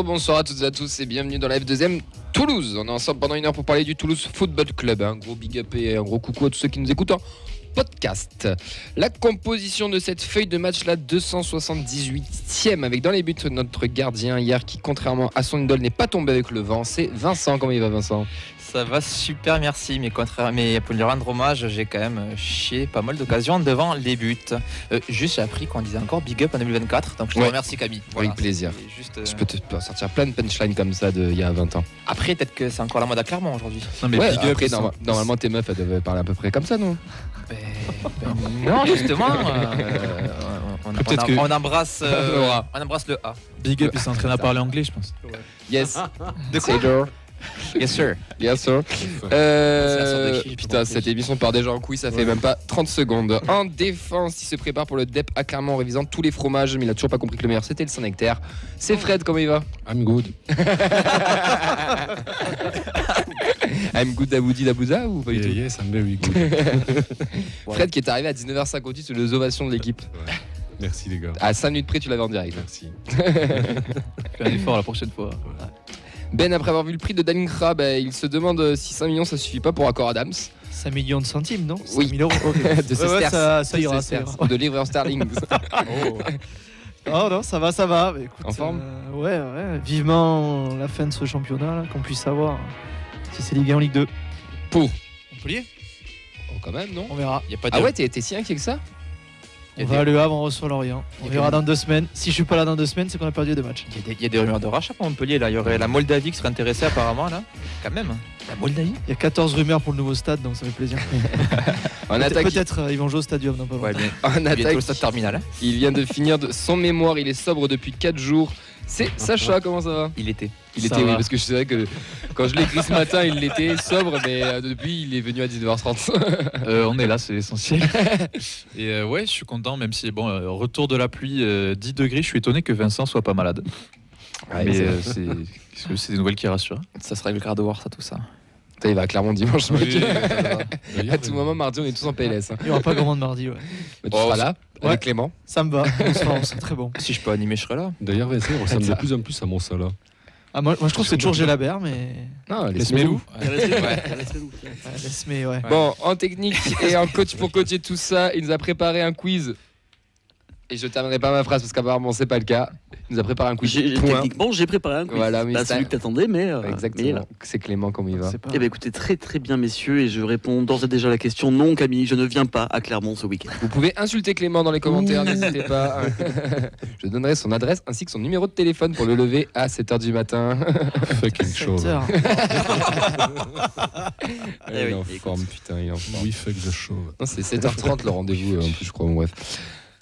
bonsoir à toutes et à tous et bienvenue dans la F2M Toulouse. On est ensemble pendant une heure pour parler du Toulouse Football Club. Un gros big up et un gros coucou à tous ceux qui nous écoutent en podcast. La composition de cette feuille de match, la 278e, avec dans les buts notre gardien hier qui, contrairement à son idole, n'est pas tombé avec le vent. C'est Vincent. Comment il va, Vincent ? Ça va super, merci. Mais pour lui rendre hommage, j'ai quand même chié pas mal d'occasions devant les buts. Juste, j'ai appris qu'on disait encore big up en 2024. Donc je te remercie, Camille. Voilà, avec plaisir. Je peux te sortir plein de punchlines comme ça d'il y a 20 ans. Après, peut-être que c'est encore la mode à Clermont aujourd'hui. Non, mais big après, normalement, tes meufs, elles devaient parler à peu près comme ça, non ? Non, justement. On embrasse le A. Big up, il s'entraîne à parler anglais, je pense. Yes. Sailor. Yes sir. Yes sir. Putain, cette émission part déjà en couille, ça fait même pas 30 secondes. En défense, il se prépare pour le DEP à Clermont en révisant tous les fromages, mais il a toujours pas compris que le meilleur c'était le Saint-Nectaire. C'est Fred, comment il va ? I'm good. I'm good Daboudi Dabouza ou pas du tout ? Yes, I'm very good. Fred qui est arrivé à 19h58 sur les ovations de l'équipe. Ouais. Merci les gars. À 5 minutes près, tu l'avais en direct. Merci. Fais un effort la prochaine fois. Ouais. Ben, après avoir vu le prix de Daninkra, il se demande si 5 millions ça suffit pas pour Accor Adams. 5 millions de centimes, non ? Oui. 5 000 euros. Okay. De sesterces. Ça ira. De livres en sterling. Oh non, ça va. Mais écoute, en forme ouais. Vivement la fin de ce championnat, là, qu'on puisse savoir si c'est Ligue 1 ou Ligue 2. Pour Montpellier ? Oh, quand même, non ? On verra. Y a pas de... Ah ouais, t'es si inquiet que ça ? On va à Le Havre, on reçoit Lorient. On verra dans 2 semaines. Si je suis pas là dans 2 semaines, c'est qu'on a perdu 2 matchs. Il y a des rumeurs de rachat pour Montpellier là. Il y aurait la Moldavie qui serait intéressée apparemment là. Quand même. La Moldavie. Il y a 14 rumeurs pour le nouveau stade, donc ça fait plaisir. Peut-être ils vont jouer au Stadium dans pas longtemps. Ouais, en attaque, le stade terminal. Il vient de finir de son mémoire. Il est sobre depuis 4 jours. C'est Sacha, comment ça va ? Il était oui, parce que je sais que quand je l'ai écrit ce matin, il était sobre, mais depuis, il est venu à 19h30. On est là, c'est l'essentiel. Et ouais, je suis content, même si, retour de la pluie, 10 degrés, je suis étonné que Vincent soit pas malade. Ouais, mais c'est des nouvelles qui rassurent. Ça sera le quart de voir, ça, tout ça. Il va à Clermont dimanche. Oui, à tout moment, mardi, on est tous en PLS. Il n'y aura pas grand de mardi, ouais. Mais tu seras là, avec Clément. Ça me va, c'est très bon. Si je peux animer, je serai là. D'ailleurs, Vincent, on ressemble de plus en plus à mon Salah. Ah, moi je trouve que c'est toujours Gélabert, mais. Non, laisse-moi. Ouais. Bon, en technique et en coach pour coacher tout ça, il nous a préparé un quiz. Et je terminerai pas ma phrase parce qu'apparemment c'est pas le cas. Il nous a préparé un quiz. Techniquement, j'ai préparé un quiz. Voilà, mais pas celui que t'attendais, mais exactement. Mais c'est Clément, comment il va ? Eh ben écoutez, très très bien messieurs, et je réponds d'ores et déjà à la question. Non, Camille, je ne viens pas à Clermont ce week-end. Vous pouvez insulter Clément dans les commentaires, n'hésitez pas. Je donnerai son adresse ainsi que son numéro de téléphone pour le lever à 7h du matin. Fucking show. Il est en forme, putain, il est en forme. Oui, fuck the show. Non, c'est 7h30 le rendez-vous, en plus, je crois. Bon, bref.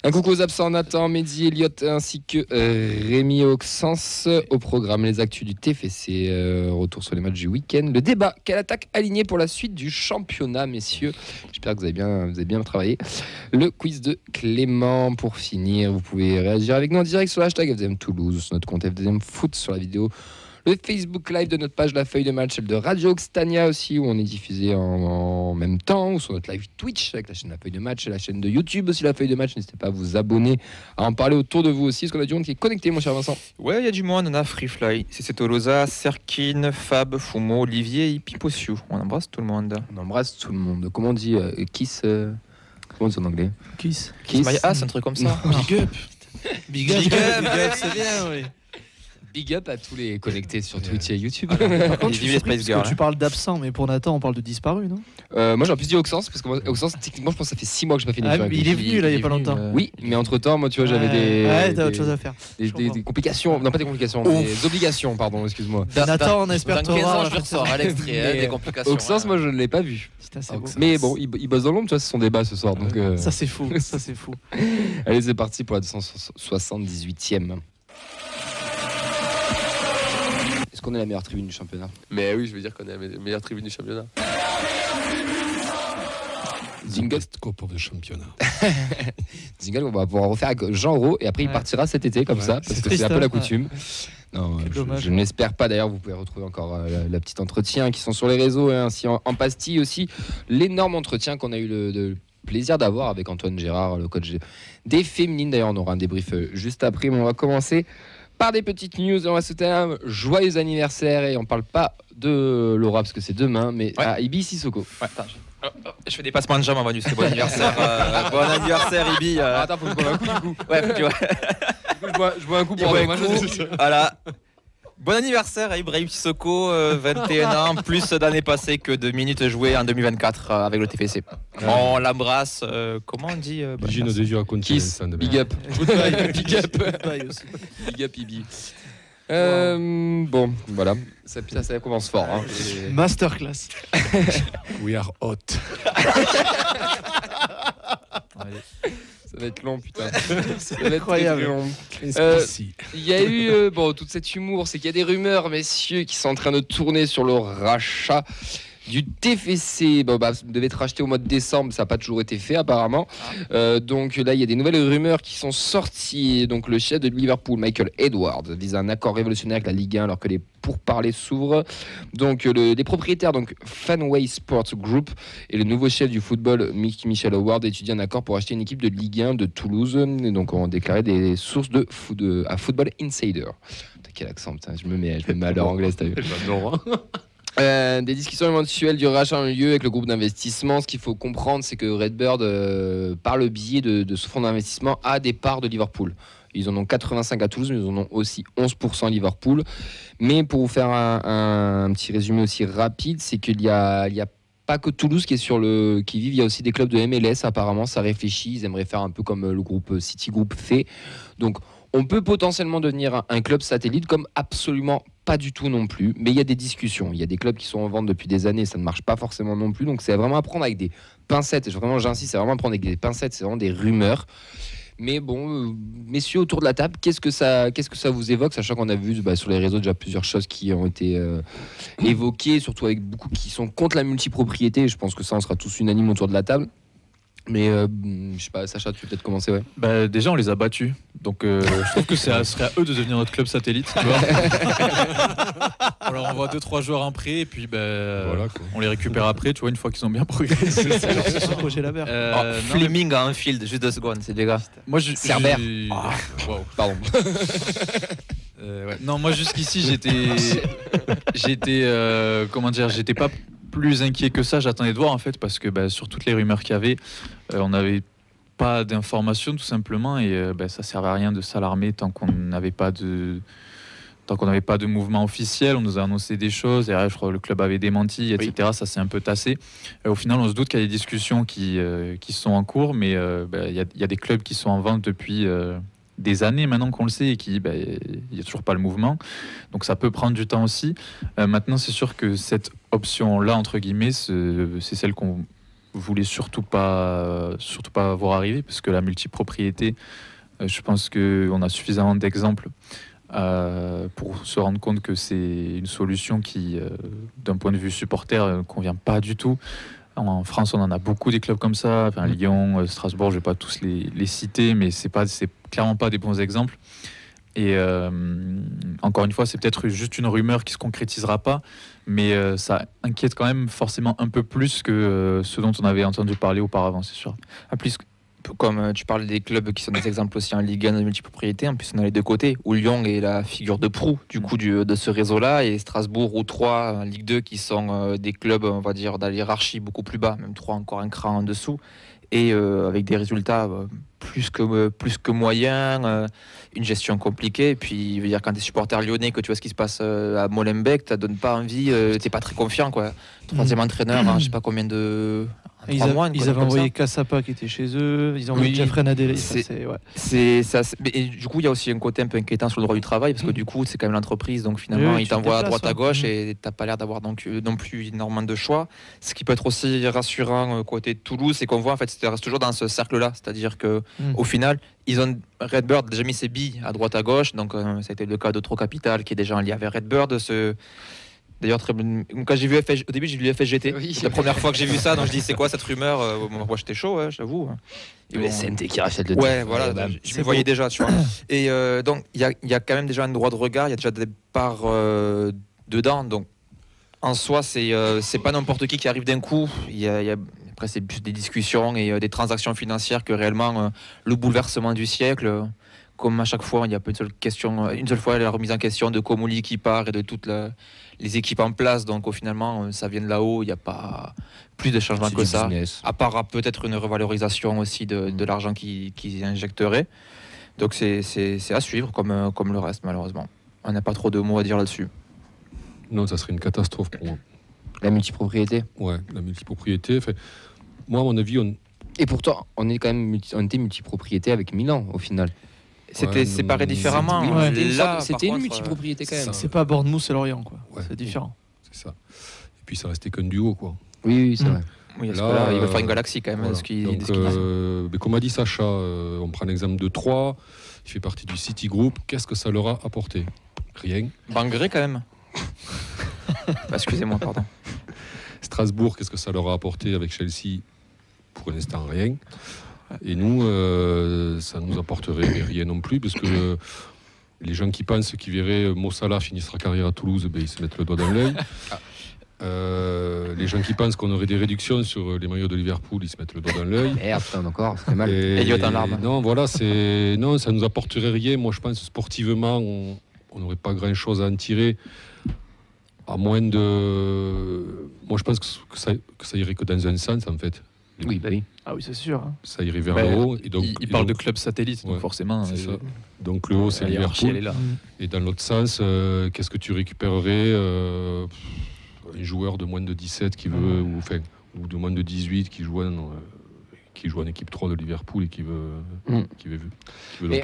Un coucou aux absents, Nathan, Mehdi, Elliott ainsi que Rémi Auxence. Au programme, les actus du TFC, retour sur les matchs du week-end. Le débat, quelle attaque alignée pour la suite du championnat, messieurs ? J'espère que vous avez bien travaillé. Le quiz de Clément, pour finir. Vous pouvez réagir avec nous en direct sur le hashtag FDM Toulouse, sur notre compte FDM Foot, sur la vidéo. Le Facebook Live de notre page La Feuille de Match, celle de Radio Occitania aussi, où on est diffusé en même temps, ou sur notre live Twitch avec la chaîne La Feuille de Match, et la chaîne de YouTube aussi La Feuille de Match. N'hésitez pas à vous abonner, à en parler autour de vous aussi. Est-ce qu'on a du monde qui est connecté, mon cher Vincent ? Ouais, il y a du monde. On a Freefly, CC Tolosa, Serkin, Fab, Fumo, Olivier et Piposiu. On embrasse tout le monde. On embrasse tout le monde. Comment on dit Kiss Comment on dit en anglais ? Kiss. Kiss My Ass, un truc comme ça. Big up. Big up, c'est bien, oui. Big up à tous les connectés sur Twitch et YouTube. Par contre, je suis surpris parce que tu parles d'absent, mais pour Nathan, on parle de disparu, non ? Moi, j'aurais plus dit Auxence, parce que moi, Auxence, techniquement, je pense que ça fait 6 mois que je n'ai pas fait une émission. Il est venu là, il n'y a pas longtemps. Oui, mais entre-temps, moi, tu vois, j'avais t'as autre chose à faire. Des complications, non pas des complications, des obligations, pardon, excuse-moi. Nathan, on espère te revoir. Je ressors à l'extrait, des complications. Auxence, moi, je ne l'ai pas vu. Mais bon, il bosse dans l'ombre, tu vois, c'est son débat ce soir. Donc, ça, c'est fou. Allez, c'est parti pour la 278e. Est-ce qu'on est la meilleure tribune du championnat ? Mais oui, je veux dire qu'on est la meilleure tribune du championnat. Jingle Cup of the championnat. Jingle, on va pouvoir refaire avec Jean Rau et après il partira cet été comme ça parce que c'est un peu la coutume. Non, je ne l'espère pas. D'ailleurs, vous pouvez retrouver encore la petite entretien qui sont sur les réseaux et ainsi en pastille aussi. L'énorme entretien qu'on a eu le plaisir d'avoir avec Antoine Gérard, le coach des féminines. D'ailleurs, on aura un débrief juste après, mais on va commencer par des petites news. On va souhaiter un joyeux anniversaire et on parle pas de Laura parce que c'est demain, mais à Ibi Sissoko. Ouais, attends, je fais des passements de jambes avant du bon anniversaire. Bon anniversaire, Ibi. Attends, faut que je boive un coup du coup. Ouais, tu vois. Je bois un coup pour Voilà. Bon anniversaire à Ibrahim Sissoko, 21 ans, plus d'années passées que de minutes jouées en 2024 avec le TFC. On l'embrasse, comment on dit Vicino Desio a continué. Kiss, big up. Big up. Big up Ibi. Bon, voilà, ça commence fort. Hein. Masterclass. We are hot. Ça va être long, putain. Ça va être incroyable. Très long. Il y a eu toute cette humour, c'est qu'il y a des rumeurs, messieurs, qui sont en train de tourner sur le rachat du TFC. Devait être racheté au mois de décembre, ça n'a pas toujours été fait apparemment. Donc là, il y a des nouvelles rumeurs qui sont sorties. Donc le chef de Liverpool, Michael Edwards, vise un accord révolutionnaire avec la Ligue 1 alors que les pourparlers s'ouvrent. Donc les propriétaires, donc Fanway Sports Group, et le nouveau chef du football, Michel Howard, étudient un accord pour acheter une équipe de Ligue 1 de Toulouse. Et donc on déclaré des sources à Football Insider. Putain, quel accent, putain, je me mets à l'heure anglaise, t'as vu. Des discussions éventuelles du rachat ont eu lieu avec le groupe d'investissement. Ce qu'il faut comprendre, c'est que Redbird, par le biais de ce fonds d'investissement, a des parts de Liverpool. Ils en ont 85 à Toulouse, mais ils en ont aussi 11% à Liverpool. Mais pour vous faire un petit résumé aussi rapide, c'est qu'il y a pas que Toulouse qui vive, il y a aussi des clubs de MLS. Apparemment, ça réfléchit. Ils aimeraient faire un peu comme le groupe City Group fait. Donc, on peut potentiellement devenir un club satellite, comme absolument pas du tout non plus. Mais il y a des discussions. Il y a des clubs qui sont en vente depuis des années, ça ne marche pas forcément non plus. Donc c'est vraiment à prendre avec des pincettes. Vraiment, j'insiste, c'est vraiment à prendre avec des pincettes. C'est vraiment des rumeurs. Mais bon, messieurs autour de la table, qu'est-ce que ça vous évoque, sachant qu'on a vu sur les réseaux déjà plusieurs choses qui ont été évoquées, surtout avec beaucoup qui sont contre la multipropriété. Je pense que ça, on sera tous unanimes autour de la table. Mais je sais pas, Sacha, tu peux peut-être commencer, ouais. Déjà, on les a battus. Donc, je trouve que ce serait à eux de devenir notre club satellite. Tu vois. On leur envoie 2-3 joueurs en prêt et puis voilà, on les récupère après, tu vois, une fois qu'ils ont bien progressé. Roger Labert. Fleming à Anfield, juste 2 secondes, c'est des gars. Moi, Cerbère. Wow. Pardon. Ouais. Non, moi, jusqu'ici, j'étais pas plus inquiet que ça. J'attendais de voir en fait parce que sur toutes les rumeurs qu'il y avait, on n'avait pas d'informations tout simplement et ça servait à rien de s'alarmer tant qu'on n'avait pas de mouvement officiel. On nous a annoncé des choses et je crois que le club avait démenti, etc. Oui. Ça s'est un peu tassé. Au final, on se doute qu'il y a des discussions qui sont en cours, mais il y a des clubs qui sont en vente depuis des années maintenant qu'on le sait et qui il n'y a toujours pas le mouvement, donc ça peut prendre du temps aussi. Maintenant, c'est sûr que cette option là entre guillemets, c'est celle qu'on voulait surtout pas voir arriver, parce que la multipropriété, je pense qu'on a suffisamment d'exemples pour se rendre compte que c'est une solution qui d'un point de vue supporter ne convient pas du tout. En France, on en a beaucoup des clubs comme ça, Lyon, Strasbourg, je ne vais pas tous les citer, mais c'est clairement pas des bons exemples. Et encore une fois, c'est peut-être juste une rumeur qui se concrétisera pas, mais ça inquiète quand même forcément un peu plus que ce dont on avait entendu parler auparavant, c'est sûr. En plus, comme tu parles des clubs qui sont des exemples aussi en Ligue 1 de multipropriété, en plus on a les deux côtés, où Lyon est la figure de proue de ce réseau-là, et Strasbourg ou Troyes en Ligue 2 qui sont des clubs, on va dire, dans l'hiérarchie beaucoup plus bas, même Troyes encore un cran en dessous, et avec des résultats plus que moyens, une gestion compliquée. Et puis, je veux dire, quand tu es supporter lyonnais, que tu vois ce qui se passe à Molenbeek, ça donne pas envie, t'es pas très confiant, quoi. Troisième entraîneur, je sais pas combien de... Ils avaient envoyé Cassapa qui était chez eux, ils ont envoyé Jeffrey Nadel. Et du coup, il y a aussi un côté un peu inquiétant sur le droit du travail, parce que du coup, c'est quand même l'entreprise, donc finalement, ils t'envoient à droite à gauche et t'as pas l'air d'avoir non plus énormément de choix. Ce qui peut être aussi rassurant côté de Toulouse, c'est qu'on voit en fait, ça reste toujours dans ce cercle-là, c'est-à-dire que au final, Redbird a déjà mis ses billes à droite à gauche, donc ça a été le cas de Tro Capital qui est déjà en lien avec Redbird. D'ailleurs, quand j'ai vu au début, j'ai vu FSGT. Oui. C'est la première fois que j'ai vu ça, donc je dis c'est quoi cette rumeur. Moi, j'étais chaud, j'avoue. Le SNT qui rachète le titre. Voilà, je me voyais déjà, tu vois. Et donc, il y a quand même déjà un droit de regard, il y a déjà des parts dedans. Donc, en soi, c'est pas n'importe qui arrive d'un coup. Après, c'est plus des discussions et des transactions financières que réellement le bouleversement du siècle. comme à chaque fois, il n'y a pas une seule fois la remise en question de Comolli qui part et de toutes les équipes en place. Donc finalement, ça vient de là-haut, il n'y a pas plus de changement que ça. Business. À part peut-être une revalorisation aussi de l'argent qu'ils injecteraient. Donc c'est à suivre comme le reste, malheureusement. On n'a pas trop de mots à dire là-dessus. Non, ça serait une catastrophe pour moi. La multipropriété. Ouais, la multipropriété. Enfin, moi, à mon avis, Et pourtant, on était multipropriété avec Milan, au final. C'était séparé différemment. C'était une multipropriété quand même. C'est pas Bournemouth et Lorient, quoi. Ouais, c'est différent. C'est ça. Et puis ça restait qu'un duo, quoi. Oui, c'est vrai. Oui, là, il va faire une galaxie quand même. Voilà. Donc, comme a dit Sacha, on prend l'exemple de Troyes. Il fait partie du City Group. Qu'est-ce que ça leur a apporté? Rien. Bangré quand même. Excusez-moi, pardon. Strasbourg, qu'est-ce que ça leur a apporté avec Chelsea? Pour l'instant, rien. Et nous, ça nous apporterait rien non plus, parce que les gens qui pensent qu'ils verraient Mo Salah finir sa carrière à Toulouse, ils se mettent le doigt dans l'œil. Les gens qui pensent qu'on aurait des réductions sur les maillots de Liverpool, ils se mettent le doigt dans l'œil. Putain, encore, c'est mal. Elliot en larmes. Non, voilà, non, ça nous apporterait rien. Moi, je pense sportivement, on n'aurait pas grand-chose à en tirer. À moins de... Moi, je pense que ça irait que dans un sens, en fait. Oui, bah oui. Ah oui, c'est sûr. Ça irait vers le haut. Et donc, il parle de club satellite, donc forcément. C'est ça. Donc le haut, c'est Liverpool. Et dans l'autre sens, qu'est-ce que tu récupérerais un joueur de moins de 17 qui veut, ou de moins de 18 qui joue en équipe 3 de Liverpool et qui veut donc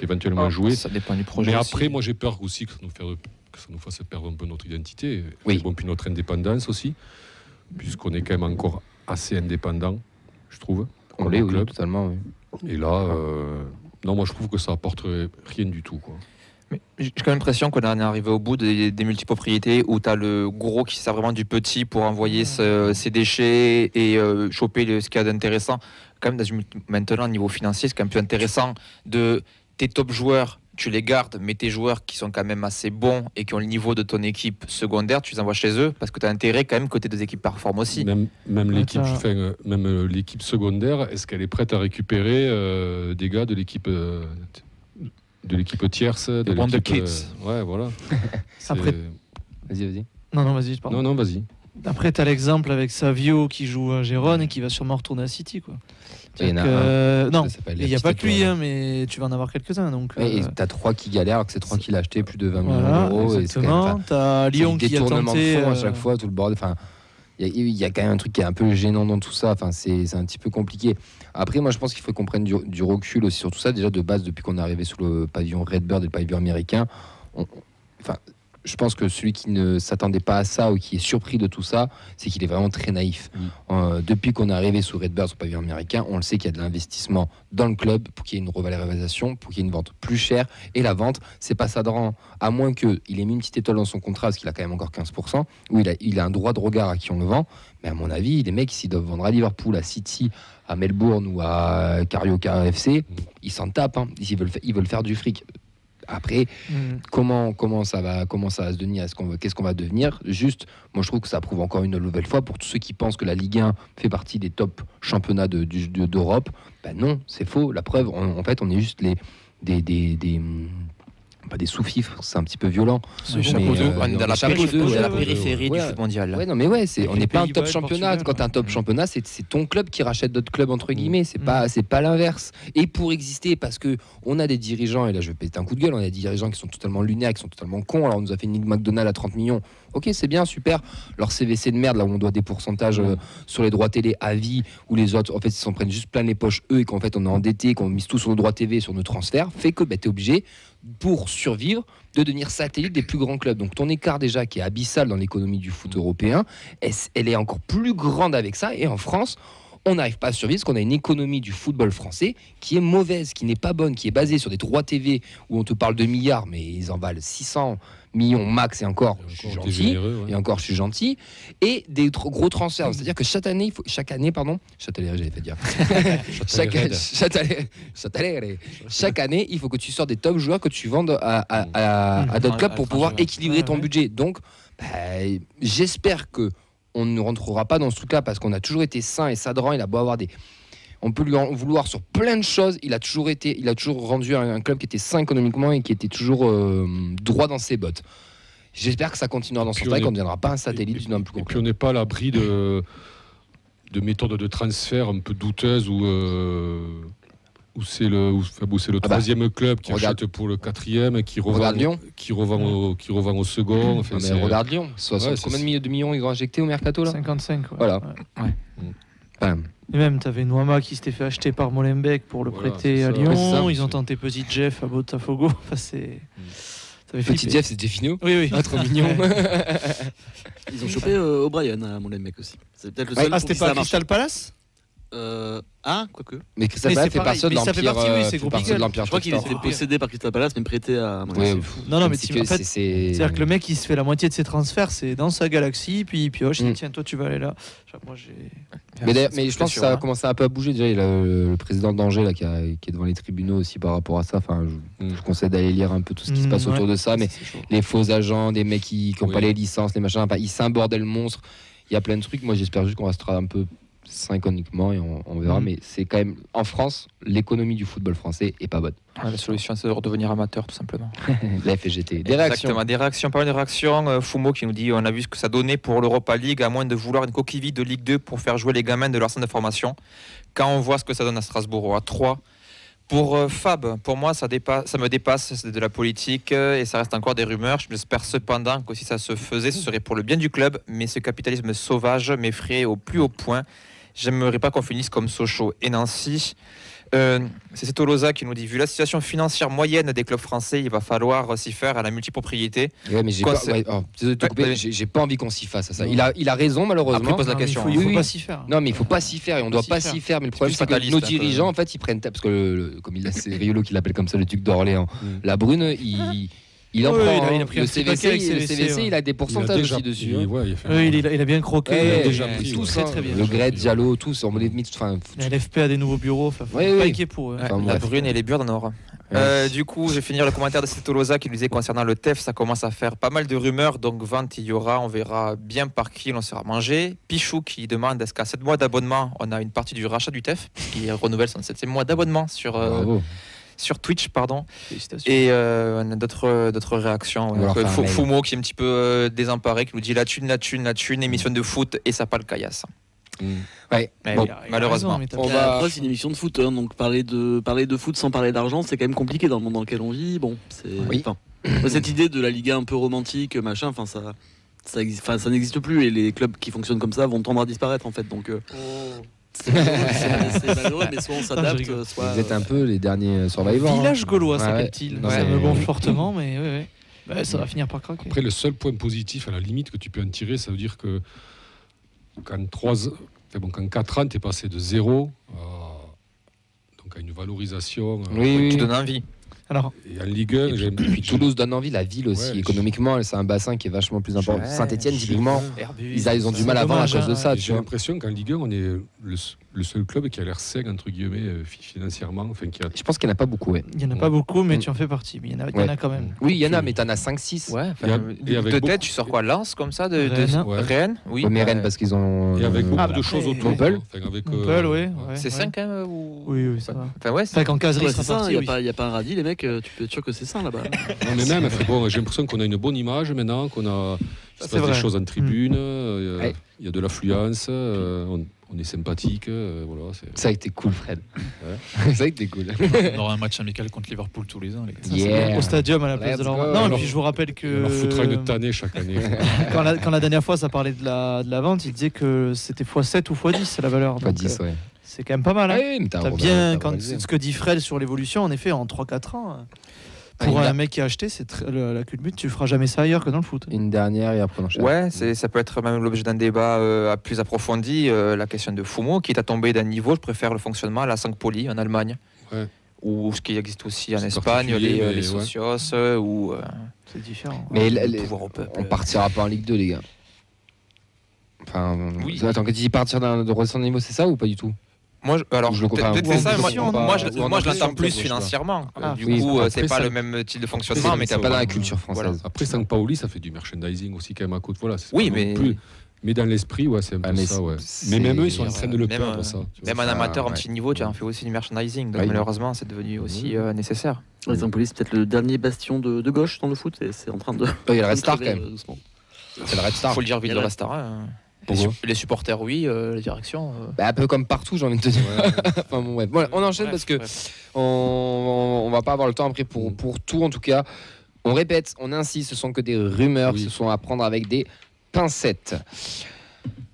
éventuellement jouer. Ça dépend du projet. Mais après, moi, j'ai peur aussi que ça nous fasse perdre un peu notre identité. Oui. Bon, puis notre indépendance aussi, puisqu'on est quand même encore assez indépendant, je trouve. On l'est, oui, totalement. Oui. Et là, non, moi je trouve que ça apporterait rien du tout, quoi. Mais j'ai quand même l'impression qu'on est arrivé au bout des multipropriétés où tu as le gros qui sert vraiment du petit pour envoyer ses déchets et choper ce qu'il y a d'intéressant. Quand même, maintenant, au niveau financier, c'est quand même plus intéressant de tes top joueurs. Tu les gardes, mais tes joueurs qui sont quand même assez bons et qui ont le niveau de ton équipe secondaire, tu les envoies chez eux parce que tu as intérêt quand même que tes deux équipes performent aussi. Même l'équipe secondaire, est-ce qu'elle est prête à récupérer des gars de l'équipe tierce, de l'équipe Kids. Ouais, voilà. Après... Vas-y. Non, vas-y, pardon. Non, vas-y. Après, tu as l'exemple avec Savio qui joue à Gérone et qui va sûrement retourner à City, quoi. Il y en a un. Non, il n'y a pas que lui, mais tu vas en avoir quelques-uns. Donc, et tu as 3 qui galèrent, alors que c'est 3 qui l'ont acheté plus de 20 millions d'euros. Exactement. Tu as Lyon qui a tenté. De fonds à chaque fois, tout le bordel. Enfin, il y a quand même un truc qui est un peu gênant dans tout ça. Enfin, c'est un petit peu compliqué. Après, moi, je pense qu'il faut qu'on prenne du recul aussi sur tout ça. Déjà, de base, depuis qu'on est arrivé sous le pavillon Redbird et le pavillon américain, je pense que celui qui ne s'attendait pas à ça ou qui est surpris de tout ça, c'est qu'il est vraiment très naïf. Depuis qu'on est arrivé sous Redbird, sous pavillon américain, on le sait qu'il y a de l'investissement dans le club pour qu'il y ait une revalorisation, pour qu'il y ait une vente plus chère. Et la vente, c'est pas ça de rang. À moins qu'il ait mis une petite étoile dans son contrat, parce qu'il a quand même encore 15%, où il a un droit de regard à qui on le vend. Mais à mon avis, les mecs, s'ils doivent vendre à Liverpool, à City, à Melbourne ou à Carioca FC, ils s'en tapent. Hein. Ils veulent faire du fric. Après, comment ça va se devenir, qu'est-ce qu'on va devenir? Juste, moi je trouve que ça prouve encore une nouvelle fois pour tous ceux qui pensent que la Ligue 1 fait partie des top championnats d'Europe. Ben non, c'est faux. La preuve, en fait, on est juste pas des sous-fifres, c'est un petit peu violent. On est dans la périphérie du foot mondial. Ouais, non, mais on n'est pas un top championnat. Quand tu as un top championnat, c'est ton club qui rachète d'autres clubs, entre guillemets. C'est pas l'inverse. Et pour exister, parce que on a des dirigeants, et là je vais péter un coup de gueule, on a des dirigeants qui sont totalement lunaires, qui sont totalement cons. Alors on nous a fait une ligue McDonald's à 30 millions. Ok, c'est bien, super. Leur CVC de merde, là où on doit des pourcentages sur les droits télé à vie, où les autres, en fait, ils s'en prennent juste plein les poches, eux, et qu'en fait, on est endetté, qu'on mise tout sur le droit TV, sur nos transferts, fait que tu es obligé, pour survivre, de devenir satellite des plus grands clubs. Donc ton écart déjà, qui est abyssal dans l'économie du foot européen, elle est encore plus grande avec ça. Et en France, on n'arrive pas à survivre parce qu'on a une économie du football français qui est mauvaise, qui n'est pas bonne, qui est basée sur des droits TV où on te parle de milliards, mais ils en valent 600 millions max, et encore, je suis gentil, et encore, je suis gentil, et des gros transferts. C'est-à-dire que chaque année, chaque année, il faut que tu sors des top joueurs que tu vendes à d'autres clubs pour pouvoir équilibrer ton budget. Donc, j'espère que on ne rentrera pas dans ce truc-là parce qu'on a toujours été sain et Sadran, il a beau avoir des On peut lui en vouloir sur plein de choses. Il a toujours rendu un club qui était sain économiquement et qui était toujours droit dans ses bottes. J'espère que ça continuera dans ce sens-là, qu'on ne deviendra pas un satellite du nom plus gros. Et puis on n'est pas à l'abri de méthodes de transfert un peu douteuses où c'est le troisième club qui achète pour le quatrième, qui revend au second. Enfin, regarde Lyon, combien de millions ils ont injecté au mercato là 55. Voilà. Et même, tu avais Noama qui s'était fait acheter par Molenbeek pour le prêter à Lyon. Ils ont tenté Petit Jeff à Botafogo. Enfin, Petit Jeff, c'était Fino. Oui. Trop mignon. Ils ont chopé O'Brien à Molenbeek aussi. C'est peut-être le seul. C'était pas Crystal Palace quoique. Mais Crystal Palace fait partie de l'Empire. Je crois qu'il était possédé par Crystal Palace, mais prêté à. Non, mais c'est-à-dire que le mec, il se fait la moitié de ses transferts, c'est dans sa galaxie, puis il pioche, tiens, toi, tu vas aller là. Mais je pense que ça a commencé un peu à bouger. Déjà, il y a le président d'Angers là, qui est devant les tribunaux aussi par rapport à ça. Enfin, je conseille d'aller lire un peu tout ce qui se passe autour de ça. Mais les faux agents, des mecs qui n'ont pas les licences, les machins, c'est un bordel monstre. Il y a plein de trucs. Moi, j'espère juste qu'on restera un peu sain économiquement et on verra. Mais c'est quand même, en France, l'économie du football français est pas bonne. La solution, c'est de redevenir amateur, tout simplement. La FGT. Des réactions, pas mal de réactions. Fumo qui nous dit on a vu ce que ça donnait pour l'Europa League, à moins de vouloir une coquille vide de Ligue 2 pour faire jouer les gamins de leur centre de formation. Quand on voit ce que ça donne à Strasbourg, à 3. Pour Fab, pour moi, ça me dépasse, c'est de la politique et ça reste encore des rumeurs. J'espère cependant que si ça se faisait, ce serait pour le bien du club, mais ce capitalisme sauvage m'effraie au plus haut point. J'aimerais pas qu'on finisse comme Sochaux et Nancy. C'est Tolosa qui nous dit vu la situation financière moyenne des clubs français, il va falloir s'y faire à la multipropriété. Ouais, mais j'ai pas envie qu'on s'y fasse à ça. Il a raison malheureusement. Après, il pose la question. Il faut pas s'y faire. Non, mais il faut pas s'y faire et on doit pas s'y faire. Mais le problème c'est que nos dirigeants en fait ils prennent parce que comme c'est Riolo qui l'appelle comme ça, le duc d'Orléans, la Brune, il en prend. Il a pris le CVC, il a des pourcentages aussi dessus. Il a bien croqué. Il a déjà pris tout très bien. Le Gret, Diallo, tous on les limite. LFP a des nouveaux bureaux. Pas inquiet pour eux. La Brune et les Burdes en or. Du coup, je vais finir le commentaire de Tolosa qui nous disait concernant le TEF, ça commence à faire pas mal de rumeurs, donc vente il y aura, on verra bien par qui l'on sera mangé. Pichou qui demande est-ce qu'à 7 mois d'abonnement, on a une partie du rachat du TEF qui renouvelle son 7e mois d'abonnement sur Twitch, pardon. Et on a d'autres réactions. Fumo qui est un petit peu désemparé, qui nous dit la thune, émission de foot et ça parle caillasse. Malheureusement. Après, c'est une émission de foot, donc parler de foot sans parler d'argent, c'est quand même compliqué dans le monde dans lequel on vit. Bon, cette idée de la Liga un peu romantique, machin, ça n'existe plus et les clubs qui fonctionnent comme ça vont tendre à disparaître en fait. Donc c'est malheureux, mais soit on s'adapte, soit. Vous êtes un peu les derniers survivants. Village gaulois s'appelle-t-il. Ça me gonfle fortement, mais ça va finir par craquer. Après, le seul point positif, à la limite, que tu peux en tirer, ça veut dire que qu'en 4 ans, tu es passé de 0 à une valorisation. Qui donne envie. Alors, et en Ligue 1, et puis Toulouse donne envie, la ville aussi, économiquement, c'est un bassin qui est vachement plus important. Saint-Etienne, typiquement, ils ont du mal à vendre à cause de ça. J'ai l'impression qu'en Ligue 1, on est le seul club qui a l'air sain, entre guillemets, financièrement. Je pense qu'il n'y en a pas beaucoup. Il n'y en a pas beaucoup, mais tu en fais partie. Il y en a quand même. Oui, il y en a, mais tu en as 5-6. De tête, tu sors quoi Lens, comme ça, de Rennes. Oui, mais Rennes, parce qu'ils ont. Et avec beaucoup de choses autour. Montpellier, c'est 5 quand même. Oui, ça va. C'est qu'en caserie, c'est ça. Il n'y a pas un radis, les mecs. Tu peux être sûr que c'est ça là-bas. Mais même, j'ai l'impression qu'on a une bonne image maintenant, qu'on a des choses en tribune, il y a de l'affluence, on est sympathique. Voilà, ça a été cool, Fred. Ça a été cool. On aura un match amical contre Liverpool tous les ans. Au stadium à la place de leur. Non, et puis je vous rappelle que. On foutra une tannée chaque année. Quand la dernière fois ça parlait de la vente, il disait que c'était x7 ou x10 la valeur. x10, ouais. C'est quand même pas mal. T'as bien, ce que dit Fred sur l'évolution, en effet, en 3-4 ans. Pour un mec qui a acheté, c'est la culbute, tu feras jamais ça ailleurs que dans le foot. Une dernière et après on enchaîne. Ouais, ça peut être même l'objet d'un débat plus approfondi. La question de Fumo, qui est à tomber d'un niveau, je préfère le fonctionnement à la St. Pauli en Allemagne. Ou ce qui existe aussi en Espagne, les socios. C'est différent. Mais on partira pas en Ligue 2, les gars. Enfin, attends, quand tu dis partir de redescendre niveau, c'est ça ou pas du tout? Moi, peut-être c'est ça. Moi, je l'entends plus gauche, financièrement. Du coup, c'est pas le même type de fonctionnement, mais t'as pas dans la culture française. Après, Saint-Pauli, ça fait du merchandising aussi quand même à côté. Voilà, oui, mais Mais dans l'esprit, c'est un peu ça. Ouais. Mais même eux, ils sont en train de le perdre, ça. Même en amateur, en petit niveau, tu en fais aussi du merchandising. Donc malheureusement, c'est devenu aussi nécessaire. Les Zampolis, c'est peut-être le dernier bastion de gauche dans le foot. C'est en train de. Il y a le Red Star quand même. C'est le Red Star. Il faut le dire vite, le Red Star. Les supporters, oui, la direction. Un peu comme partout, j'ai envie de te dire. Enfin, bon, on enchaîne parce que on va pas avoir le temps après pour tout, en tout cas. On répète, on insiste, ce sont que des rumeurs, ce sont à prendre avec des pincettes.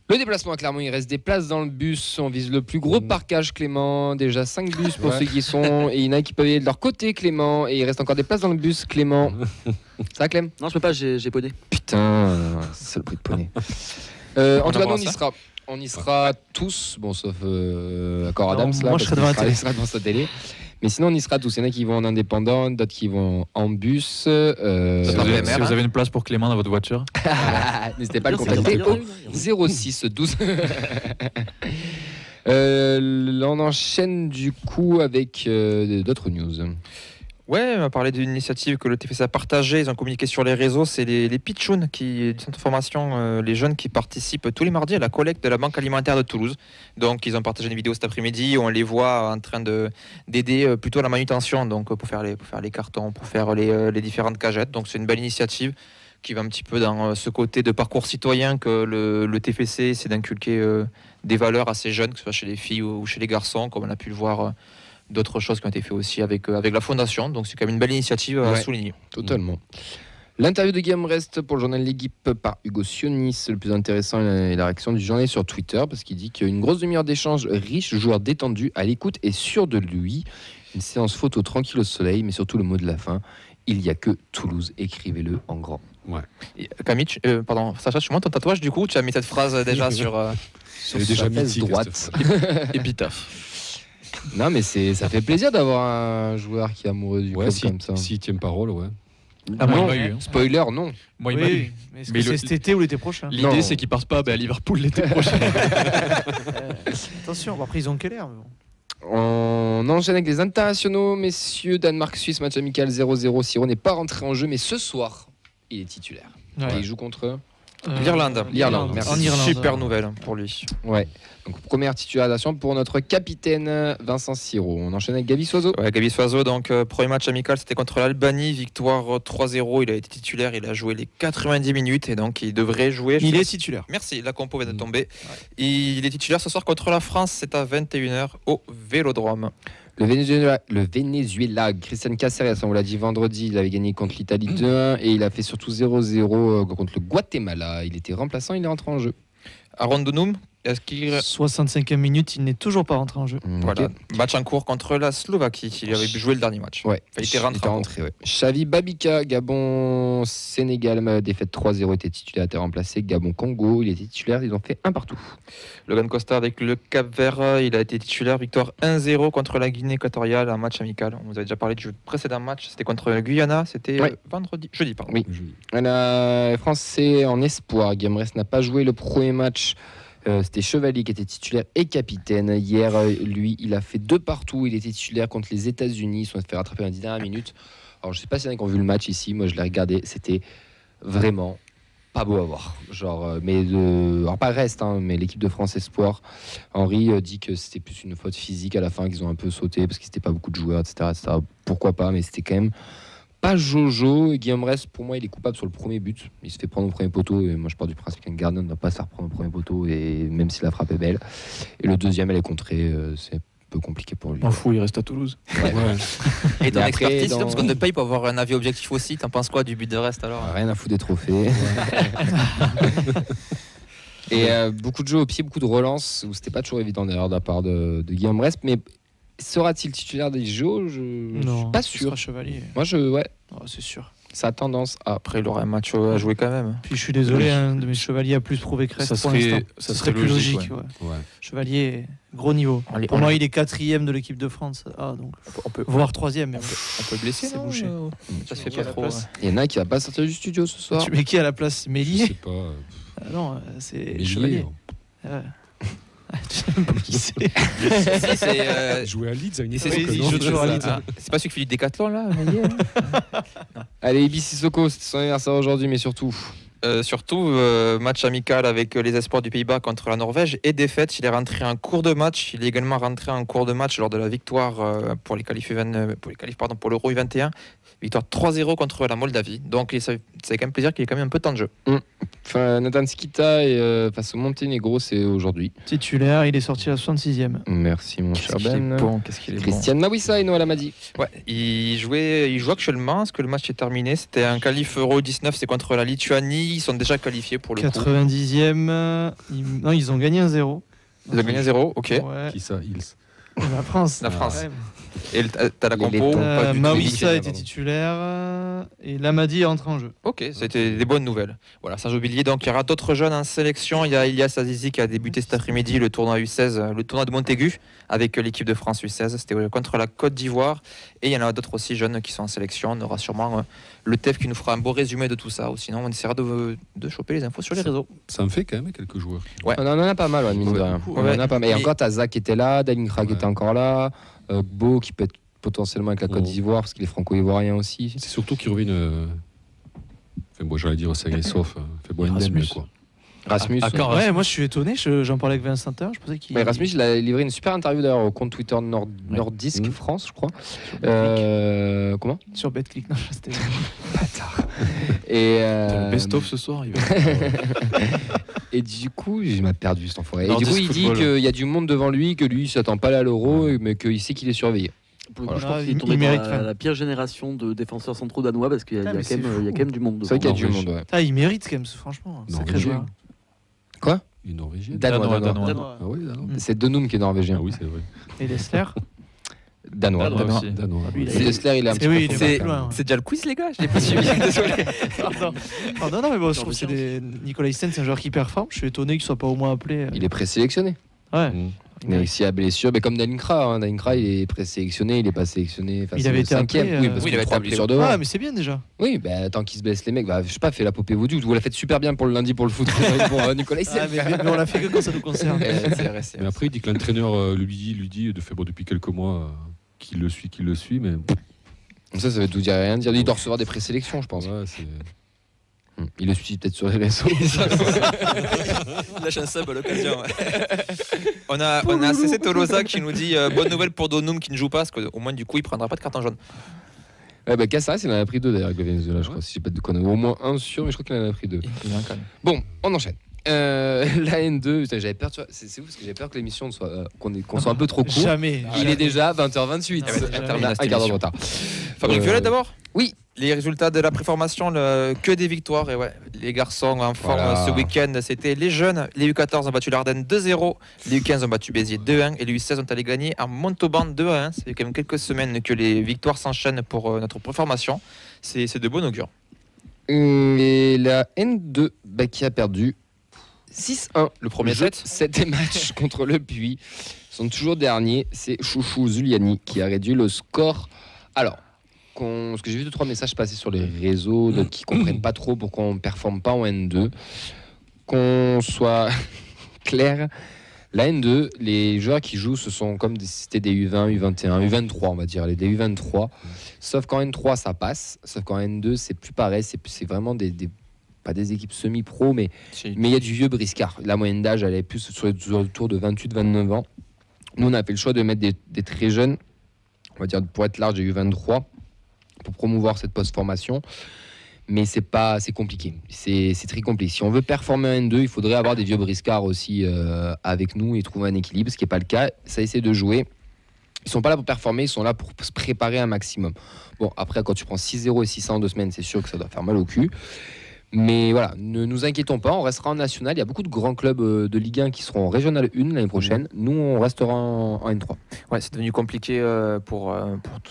Le déplacement à Clermont, il reste des places dans le bus. On vise le plus gros parquage, Clément. Déjà 5 bus pour ceux qui sont. Et il y en a qui peuvent aller de leur côté, Clément. Et il reste encore des places dans le bus, Clément. Ça va, Clem? Non, je peux pas, j'ai poney. Putain, c'est le prix de poney. En tout cas, nous, on y sera tous. Bon, sauf Accor Adams, là. Moi, je serai devant la télé. Il sera devant sa télé. Mais sinon, on y sera tous. Il y en a qui vont en indépendant, d'autres qui vont en bus. Si vous avez une place pour Clément dans votre voiture, n'hésitez pas à le contacter au 06 12. On enchaîne du coup avec d'autres news. Ouais, on va parler d'une initiative que le TFC a partagée. Ils ont communiqué sur les réseaux. C'est les Pitchouns, du centre de formation, les jeunes qui participent tous les mardis à la collecte de la banque alimentaire de Toulouse. Donc, ils ont partagé une vidéo cet après-midi où on les voit en train d'aider plutôt à la manutention, donc pour faire les cartons, pour faire les différentes cagettes. Donc, c'est une belle initiative qui va un petit peu dans ce côté de parcours citoyen que le TFC essaie d'inculquer des valeurs à ces jeunes, que ce soit chez les filles ou chez les garçons, comme on a pu le voir. D'autres choses qui ont été faites aussi avec la fondation, donc c'est quand même une belle initiative à souligner. Totalement. L'interview de Guillaume Rest pour le journal L'Équipe par Hugo Sionis. Le plus intéressant est la réaction du journaliste sur Twitter, parce qu'il dit qu'une grosse demi-heure d'échange riche, joueur détendu, à l'écoute et sûr de lui. Une séance photo tranquille au soleil, mais surtout le mot de la fin. Il n'y a que Toulouse, écrivez-le en grand. Ouais. Camille, Sacha, tu montes ton tatouage du coup, tu as mis cette phrase déjà sur sa fesse droite. Épitaphe. Non, mais ça fait plaisir d'avoir un joueur qui est amoureux du club comme ça. S'il tient parole, Spoiler, non. Moi, mais est-ce que c'est cet été ou l'été prochain? L'idée, c'est qu'il parte pas à Liverpool l'été prochain. Attention, après ils ont quelle heure? On enchaîne avec les internationaux, messieurs. Danemark-Suisse, match amical 0-0. Siro n'est pas rentré en jeu, mais ce soir, il est titulaire. Et il joue contre l'Irlande. Merci. En Irlande. Super nouvelle pour lui. Ouais. Donc première titularisation pour notre capitaine Vincent Siro. On enchaîne avec Gaby Soiseau. Ouais, Gaby Soiseau, donc premier match amical, c'était contre l'Albanie, victoire 3-0. Il a été titulaire, il a joué les 90 minutes et donc il devrait jouer. Il est titulaire. Merci, la compo vient de tomber. Ouais. Il est titulaire ce soir contre la France, c'est à 21h au Vélodrome. Le Venezuela, Christian Cáceres, on vous l'a dit vendredi, il avait gagné contre l'Italie 2-1 et il a fait surtout 0-0 contre le Guatemala. Il était remplaçant, il est rentré en jeu. Aaron Donum, est-ce qu'il 65e minute, il n'est toujours pas rentré en jeu. Voilà. Match en cours contre la Slovaquie. Il avait joué le dernier match. Ouais. Il était rentré. Xavi Babika, Gabon, Sénégal, défaite 3-0, était titulaire, était remplacé. Gabon, Congo, il était titulaire, ils ont fait un partout. Logan Costa avec le Cap-Vert, il a été titulaire, victoire 1-0 contre la Guinée équatoriale, un match amical. On vous a déjà parlé du précédent match, c'était contre le Guyana, c'était jeudi. Oui. Les Français en espoir, Guillaume Rest n'a pas joué le premier match. C'était Chevalier qui était titulaire et capitaine. Hier, lui, il a fait 2 partout. Il était titulaire contre les États-Unis. Ils se sont fait rattraper dans les 10 dernières minutes. Alors, je ne sais pas s'il y en a qui ont vu le match ici. Moi, je l'ai regardé. C'était vraiment pas beau à voir. Alors pas Rest, mais l'équipe de France Espoir. Henri dit que c'était plus une faute physique à la fin, qu'ils ont un peu sauté parce qu'il n'était pas beaucoup de joueurs, etc., etc. Pourquoi pas, mais c'était quand même pas Jojo. Et Guillaume Rest, pour moi, il est coupable sur le premier but. Il se fait prendre au premier poteau. Et moi, je pars du principe qu'un gardien ne doit pas se faire prendre au premier poteau, et même si la frappe est belle. Et le deuxième, elle est contrée. C'est un peu compliqué pour lui. M'en fous, il reste à Toulouse. Ouais. Et ton expertise, parce qu'on te paye pour avoir un avis objectif aussi. T'en penses quoi du but de Rest alors? Rien à foutre des trophées. Et beaucoup de jeux au pied, beaucoup de relances, où c'était pas toujours évident d'ailleurs de la part de Guillaume Rest. Mais sera-t-il titulaire des JO? Je suis pas sûr. Chevalier. Moi, c'est sûr. Ça a tendance à. Après, il aurait un match à jouer quand même. Puis je suis désolé, de mes Chevaliers a plus prouvé que Rest pour l'instant. Ça serait plus logique. Ouais. Chevalier, gros niveau. Pour moi, il est 4e de l'équipe de France. Donc voire 3e. Mais on peut blesser, c'est bouché. Ça se fait pas trop. Il y en a qui va pas sortir du studio ce soir. Tu mets qui à la place? Mélier? Je sais pas. Non, c'est Chevalier. Tu sais même pas qui c'est. C'est jouer à Leeds à une époque. Il joue toujours à Leeds. C'est pas celui qui fait du décathlon là, Allez, Ibi Sissoko, c'est son anniversaire aujourd'hui, mais surtout Surtout, match amical avec les espoirs du Pays-Bas contre la Norvège et défaite. Il est rentré en cours de match. Il est également rentré en cours de match lors de la victoire pour les qualifs pour l'Euro U21. Victoire 3-0 contre la Moldavie. Donc c'est quand même plaisir qu'il y ait quand même un peu de temps de jeu. Enfin, Nathan Skita et face au Monténégro, c'est aujourd'hui. Titulaire, il est sorti à la 66e. Merci mon cher Ben. Qu'est-ce qu'il est Christian Mawissa et Noël Amadi. Ouais, il joue actuellement. Est-ce que le match est terminé? C'était un qualif Euro 19, c'est contre la Lituanie. Ils sont déjà qualifiés pour le 90e. Non, ils ont gagné 1-0. Ils ont gagné 1-0, ok. Ouais. Qui ça, Ils? La France. La France. Ouais. Et t'as la compo Mawissa était titulaire et Lamadi est entré en jeu. Ok, c'était des bonnes nouvelles. Voilà, sans oublier, donc il y aura d'autres jeunes en sélection. Il y a Ilias Azizi qui a débuté cet après-midi le tournoi U16, le tournoi de Montaigu avec l'équipe de France U16. C'était contre la Côte d'Ivoire. Et il y en a d'autres aussi jeunes qui sont en sélection. On aura sûrement le TEF qui nous fera un beau résumé de tout ça. Ou sinon, on essaiera de choper les infos sur les réseaux. Ça en fait quand même quelques joueurs. Ouais. On en a pas mal, mine de rien. On en a pas mal. Et encore, t'as Zach qui était là, Dalingra qui était encore là, Beau qui peut être potentiellement avec la Côte d'Ivoire parce qu'il est franco-ivoirien aussi. C'est surtout qu'ils reviennent. Enfin, bon, j'allais dire Sergei Sov, fait bon indemne, quoi. Rasmus. Ouais, moi je suis étonné, j'en parlais avec Vincent. Je pensais qu'il. Rasmus, il a livré une super interview d'ailleurs au compte Twitter Nordisk France, je crois. Comment? Sur BetClick, non, c'était. Bâtard. Et le best-of ce soir. Et du coup, je m'ai perdu cet enfoiré. Et Nordisk du coup, il dit qu'il y a du monde devant lui, que lui, il s'attend pas à l'Euro, mais qu'il sait qu'il est surveillé. Pour le coup, je pense qu'il est tombé dans la pire génération de défenseurs centraux danois parce qu'il y a quand même du monde devant. C'est vrai qu'il y a du monde, ouais. Il mérite quand même, franchement. Sacré joueur. Quoi? Il est norvégien. Danois. Ah oui, danois. C'est Donum qui est norvégien. Ah oui, c'est vrai. Et Dessler? Danois. Dessler, il est un petit peu. C'est déjà le quiz, les gars. Je l'ai pas suivi. Désolé. Pardon, non, mais bon, je trouve que c'est Nicolas Hyssen, c'est un joueur qui performe. Je suis étonné qu'il soit pas au moins appelé. Il est présélectionné. Ouais. Mais s'il y a blessure, comme Dalinkra, Dalinkra il est présélectionné, il est pas sélectionné. Il avait été appelé. Oui, parce qu'il a 3 blessures devant. Ah, mais c'est bien déjà. Oui, tant qu'ils se blessent les mecs, je sais pas, fait la popée Voodoo. Vous la faites super bien pour le lundi pour le foot pour Nicolas Hyssen. Mais on l'a fait que quand ça nous concerne. Mais après, il dit que l'entraîneur lui dit depuis quelques mois qu'il le suit, mais. Ça veut tout dire et rien dire. Il doit recevoir des présélections, je pense. Ouais, c'est. Il le suit peut-être sur les réseaux. Lâche un sub à l'occasion. On a CC Tolosa qui nous dit bonne nouvelle pour Donum qui ne joue pas, parce qu'au moins du coup il prendra pas de carton jaune. Ouais, Caceres, il en a pris 2 d'ailleurs avec le Venezuela, je crois, si j'ai pas de conneries. Au moins 1 sûr, mais je crois qu'il en a pris 2. Bon, on enchaîne. La N2, j'avais peur, tu vois, c'est ouf parce que j'avais peur que l'émission soit qu'on soit un peu trop court. Jamais. Il est déjà 20h28. Un quart d'heure de retard. Fabrique Violet d'abord. Oui. Les résultats de la préformation, que des victoires. Et ouais, les garçons en forme ce week-end, c'était les jeunes. Les U14 ont battu l'Ardenne 2-0. Les U15 ont battu Béziers 2-1. Et les U16 ont allé gagner à Montauban 2-1. Ça fait quand même quelques semaines que les victoires s'enchaînent pour notre préformation. C'est de bon augure. Et la N2 qui a perdu 6-1 le premier set. 7 matchs contre le Puy. Ils sont toujours derniers. C'est Chouchou Zuliani qui a réduit le score. Alors, parce que j'ai vu 2-3 messages passer sur les réseaux qui comprennent pas trop pourquoi on ne performe pas en N2. Qu'on soit clair, la N2, les joueurs qui jouent, ce sont comme c'était des U20, U21, U23, on va dire, des U23. Sauf qu'en N3, ça passe. Sauf qu'en N2, c'est plus pareil. C'est vraiment pas des équipes semi-pro, mais il y a du vieux briscard. La moyenne d'âge, elle est plus sur le tour de 28-29 ans. Nous, on a fait le choix de mettre des très jeunes, on va dire pour être large, des U23, pour promouvoir cette post-formation. Mais c'est compliqué. C'est très compliqué. Si on veut performer en N2, il faudrait avoir des vieux briscards aussi avec nous et trouver un équilibre, ce qui n'est pas le cas. Ça essaie de jouer. Ils ne sont pas là pour performer, ils sont là pour se préparer un maximum. Bon, après, quand tu prends 6-0 et 600 en 2 semaines, c'est sûr que ça doit faire mal au cul. Mais voilà, ne nous inquiétons pas, on restera en national. Il y a beaucoup de grands clubs de Ligue 1 qui seront en régional 1 l'année prochaine. Nous, on restera en N3. Ouais, c'est devenu compliqué pour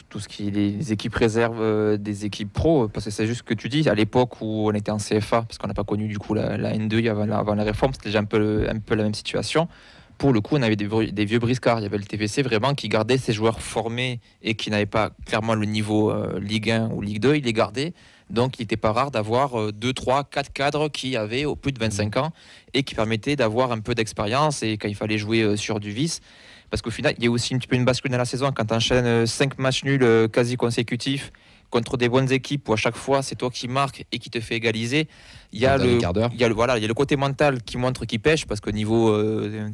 tout ce qui est les équipes réserves des équipes pro, parce que c'est juste ce que tu dis. À l'époque où on était en CFA, parce qu'on n'a pas connu du coup la N2 avant la réforme, c'était déjà un peu la même situation. Pour le coup, on avait des vieux briscards. Il y avait le TFC vraiment qui gardait ses joueurs formés et qui n'avaient pas clairement le niveau Ligue 1 ou Ligue 2. Il les gardait. Donc, il n'était pas rare d'avoir 2, 3, 4 cadres qui avaient au plus de 25 ans et qui permettaient d'avoir un peu d'expérience et quand il fallait jouer sur du vice. Parce qu'au final, il y a aussi un petit peu une bascule dans la saison quand tu enchaînes 5 matchs nuls quasi consécutifs contre des bonnes équipes où à chaque fois c'est toi qui marques et qui te fait égaliser, il y a le côté mental qui montre qu'il pêche parce qu'au niveau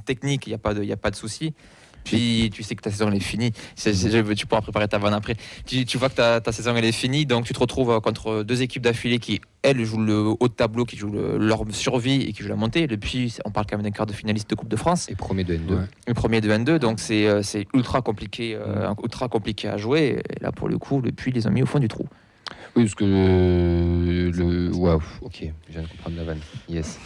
technique, il n'y a pas de souci. Puis tu sais que ta saison elle est finie. Tu pourras préparer ta vanne après. Tu vois que ta saison elle est finie, donc tu te retrouves contre 2 équipes d'affilée qui elles jouent le haut de tableau, qui jouent leur survie et qui jouent la montée. Depuis, on parle quand même d'un quart de finaliste de Coupe de France. Et premier de N2. Le premier de N2, donc c'est ultra compliqué à jouer. Et là pour le coup, depuis ils les ont mis au fond du trou. Oui, parce que waouh, ok, je viens de comprendre la vanne. Yes.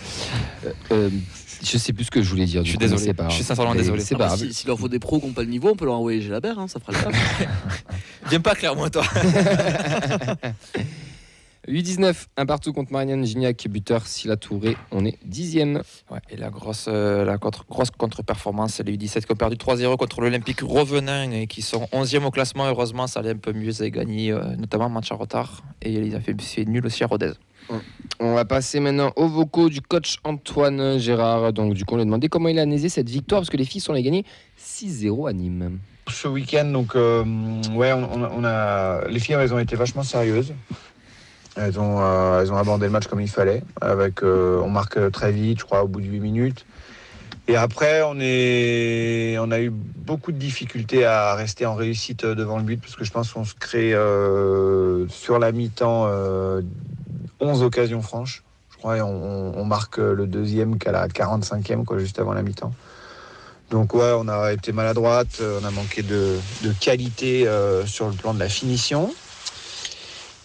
Je sais plus ce que je voulais dire. Je suis désolé. Je suis sincèrement désolé. C'est pas s'il leur faut des pros qui n'ont pas le niveau, on peut leur envoyer Gélabert, ça fera le taf. Viens pas clairement toi. 8-19, un partout contre Marianne Gignac, buteur Silla Touré, on est 10e. Ouais, et la grosse contre-performance, c'est les U17 qui ont perdu 3-0 contre l'Olympique Revenin et qui sont 11e au classement. Heureusement, ça allait un peu mieux, ils avaient gagné notamment match en retard et ils avaient fait nul aussi à Rodez. On va passer maintenant aux vocaux du coach Antoine Gérard. Donc du coup, on lui a demandé comment il a analysé cette victoire parce que les filles sont allées gagner 6-0 à Nîmes. Ce week-end, donc on a les filles, elles ont été vachement sérieuses. Elles ont abordé le match comme il fallait. On marque très vite, je crois, au bout de 8 minutes. Et après, on a eu beaucoup de difficultés à rester en réussite devant le but parce que je pense qu'on se crée sur la mi-temps 11 occasions franches. Je crois et on marque le deuxième qu'à la 45e, juste avant la mi-temps. Donc ouais, on a été maladroite, on a manqué de qualité sur le plan de la finition.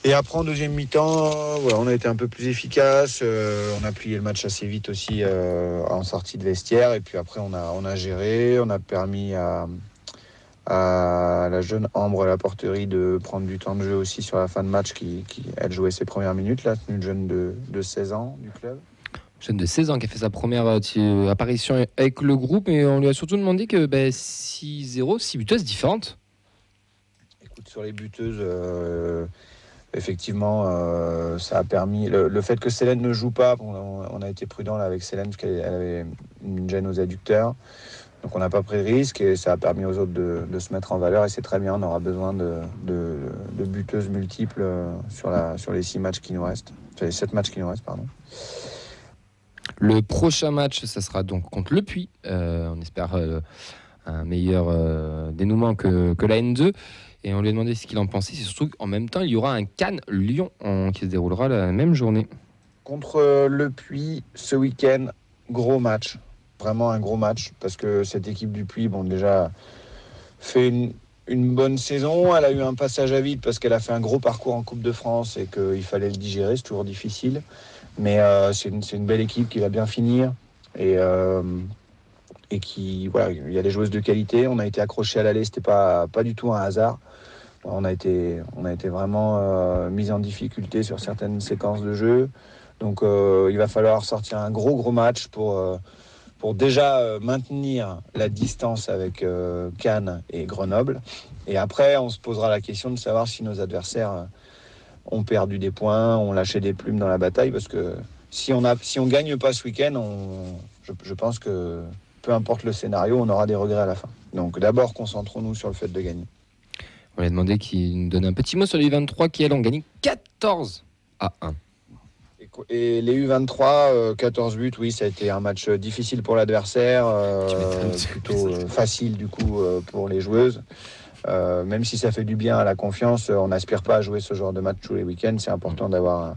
Et après, en deuxième mi-temps, on a été un peu plus efficace. On a plié le match assez vite aussi en sortie de vestiaire. Et puis après, on a géré. On a permis à la jeune Ambre à la porterie de prendre du temps de jeu aussi sur la fin de match. Elle jouait ses premières minutes. Là, c'est une jeune de 16 ans du club. Jeune de 16 ans qui a fait sa première apparition avec le groupe. Et on lui a surtout demandé que 6-0, 6 buteuses différentes. Écoute, sur les buteuses... Effectivement, ça a permis... Le fait que Célène ne joue pas, on a été prudent là, avec Célène parce qu'elle avait une gêne aux adducteurs. Donc on n'a pas pris de risque et ça a permis aux autres de se mettre en valeur. Et c'est très bien, on aura besoin de buteuses multiples sur les 6 matchs qui nous restent. Enfin, les 7 matchs qui nous restent, pardon. Le prochain match, ça sera donc contre Le Puy. On espère un meilleur dénouement que la N2. Et on lui a demandé ce qu'il en pensait. C'est surtout qu'en même temps, il y aura un Cannes-Lyon qui se déroulera la même journée. Contre Le Puy, ce week-end, gros match. Vraiment un gros match. Parce que cette équipe du Puy, déjà, fait une bonne saison. Elle a eu un passage à vide parce qu'elle a fait un gros parcours en Coupe de France et qu'il fallait le digérer. C'est toujours difficile. Mais c'est une belle équipe qui va bien finir. Et qui, il y a des joueuses de qualité. On a été accrochés à l'aller, c'était pas du tout un hasard. On a été vraiment mis en difficulté sur certaines séquences de jeu. Donc il va falloir sortir un gros match pour déjà maintenir la distance avec Cannes et Grenoble. Et après, on se posera la question de savoir si nos adversaires ont perdu des points, ont lâché des plumes dans la bataille. Parce que si on gagne pas ce week-end, je pense que peu importe le scénario, on aura des regrets à la fin. Donc d'abord, concentrons-nous sur le fait de gagner. On lui a demandé qu'il nous donne un petit mot sur les U23 qui, elles, ont gagné 14-1. Et les U23, 14 buts, oui, ça a été un match difficile pour l'adversaire, plutôt facile du coup pour les joueuses. Même si ça fait du bien à la confiance, on n'aspire pas à jouer ce genre de match tous les week-ends. C'est important d'avoir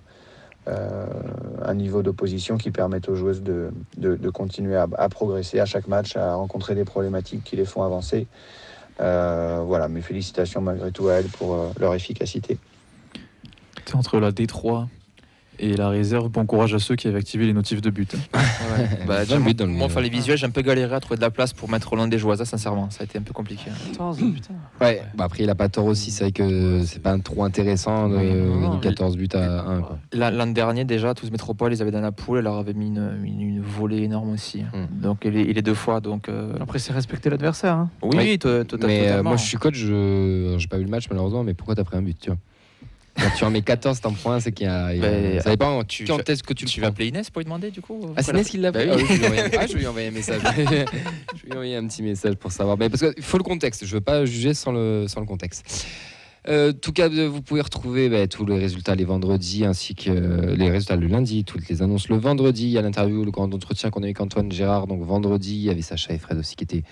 un niveau d'opposition qui permette aux joueuses de continuer à progresser à chaque match, à rencontrer des problématiques qui les font avancer. Mes félicitations malgré tout à elles pour leur efficacité. Entre la D3 et la réserve, bon courage à ceux qui avaient activé les notifs de but. Moi, enfin, les visuels, j'ai un peu galéré à trouver de la place pour mettre Roland Desjoisas, sincèrement. Ça a été un peu compliqué. 14, putain. Ouais, après, il a pas tort aussi. C'est vrai que c'est pas trop intéressant de gagner 14 buts à 1. Quoi. L'an dernier, déjà, tous Métropole, ils avaient dans la poule, elle leur avait mis une volée énorme aussi. Donc, il est 2 fois. Donc, Après, c'est respecter l'adversaire. Hein. Oui, totalement. Mais moi, je suis coach, j'ai pas vu le match malheureusement, mais pourquoi t'as pris un but, tu vois? Quand tu en mets 14, t'en prends un, c'est qu'il y a. Ça dépend quand est-ce que tu vas appeler Inès pour lui demander du coup. Ah, c'est Inès qui l'a fait. Je vais lui envoyer un message. Je vais lui envoyer un petit message pour savoir. Mais parce qu'il faut le contexte. Je veux pas juger sans le contexte. Tout cas, vous pouvez retrouver tous les résultats les vendredis ainsi que les résultats le lundi, toutes les annonces le vendredi. Il y a l'interview, le grand entretien qu'on a eu avec Antoine Gérard. Donc vendredi, il y avait Sacha et Fred aussi qui étaient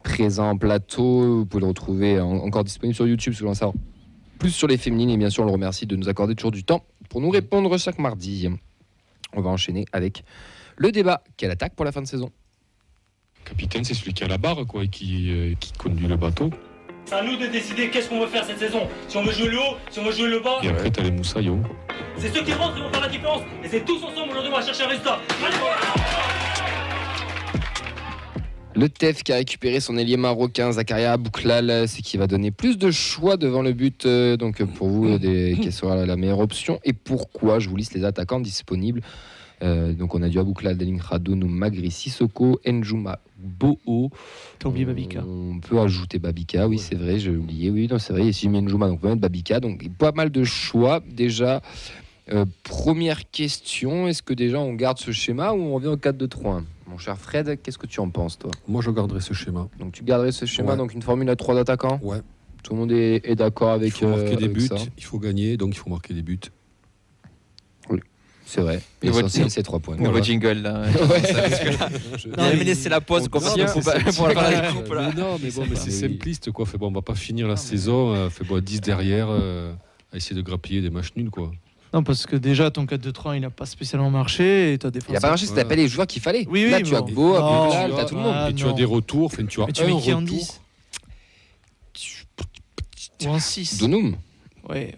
présents en plateau. Vous pouvez le retrouver encore disponible sur YouTube si vous voulez en savoir plus sur les féminines. Et bien sûr, on le remercie de nous accorder toujours du temps pour nous répondre chaque mardi. On va enchaîner avec le débat. Quelle attaque pour la fin de saison? Capitaine, c'est celui qui a la barre, quoi, et qui conduit le bateau. C'est à nous de décider qu'est-ce qu'on veut faire cette saison. Si on veut jouer le haut, si on veut jouer le bas. Et après, t'as les moussaillons. C'est ceux qui rentrent qui vont faire la différence. Et c'est tous ensemble aujourd'hui on va chercher un résultat. Allez, le TEF qui a récupéré son ailier marocain Zakaria Bouklal, c'est qui va donner plus de choix devant le but. Donc pour vous, quelle sera la meilleure option et pourquoi? Je vous liste les attaquants disponibles. Donc on a du Abouklal, Daling Radoun, Magri, Sissoko, Njouma, Boho. T'as oublié Babika. On peut ajouter Babika, oui c'est vrai, j'ai oublié. Oui, non, c'est vrai, et si je mets Njouma, donc on peut mettre Babika. Donc pas mal de choix déjà. Première question, est-ce que déjà on garde ce schéma ou on revient au 4-2-3-1? Mon cher Fred, qu'est-ce que tu en penses toi? Moi je garderais ce schéma. Donc tu garderais ce schéma, ouais. Donc une formule à 3 attaquants? Ouais. Tout le monde est d'accord avec ça. Il faut marquer des buts, ça. il faut gagner, donc il faut marquer des buts. C'est vrai. L'essentiel, c'est 3 points. Nouveau jingle là. Non, mais laissez la pause pour la découpe là. Non, mais bon, mais c'est simpliste quoi. Fait bon, on va pas finir la saison. Fait bon, 10 derrière, à essayer de grappiller des matchs nuls quoi. Non, parce que déjà ton 4-2-3 il n'a pas spécialement marché et ta défense. Il n'a pas marché, c'était les joueurs qu'il fallait. Oui, là, oui, tu as Beau, Abouklal, t'as tout le monde. Et tu as des retours. Enfin, tu as mais tu mets qui en 10 ou en 6 Donoum. Ouais.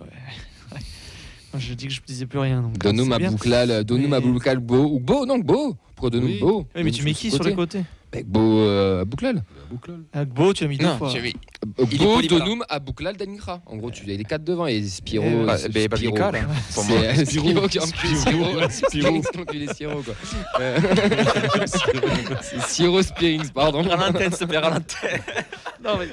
Moi, je dis que je ne disais plus rien. Donoum, Abouklal, Beau. Ou Beau, non, Beau. Pour Donoum, Beau. Oui, mais tu mets qui sur les côtés? Beau, Abouklal. Beau, tu as mis 2 fois. Beau, Donoum, Abouklal, Dalingra. En gros, tu as les 4 devant et Spiro. Babika là. C'est Spiro qui Spiro. C'est Siro Spearings, pardon. À l'antenne, se perd à l'antenne. Non, mais.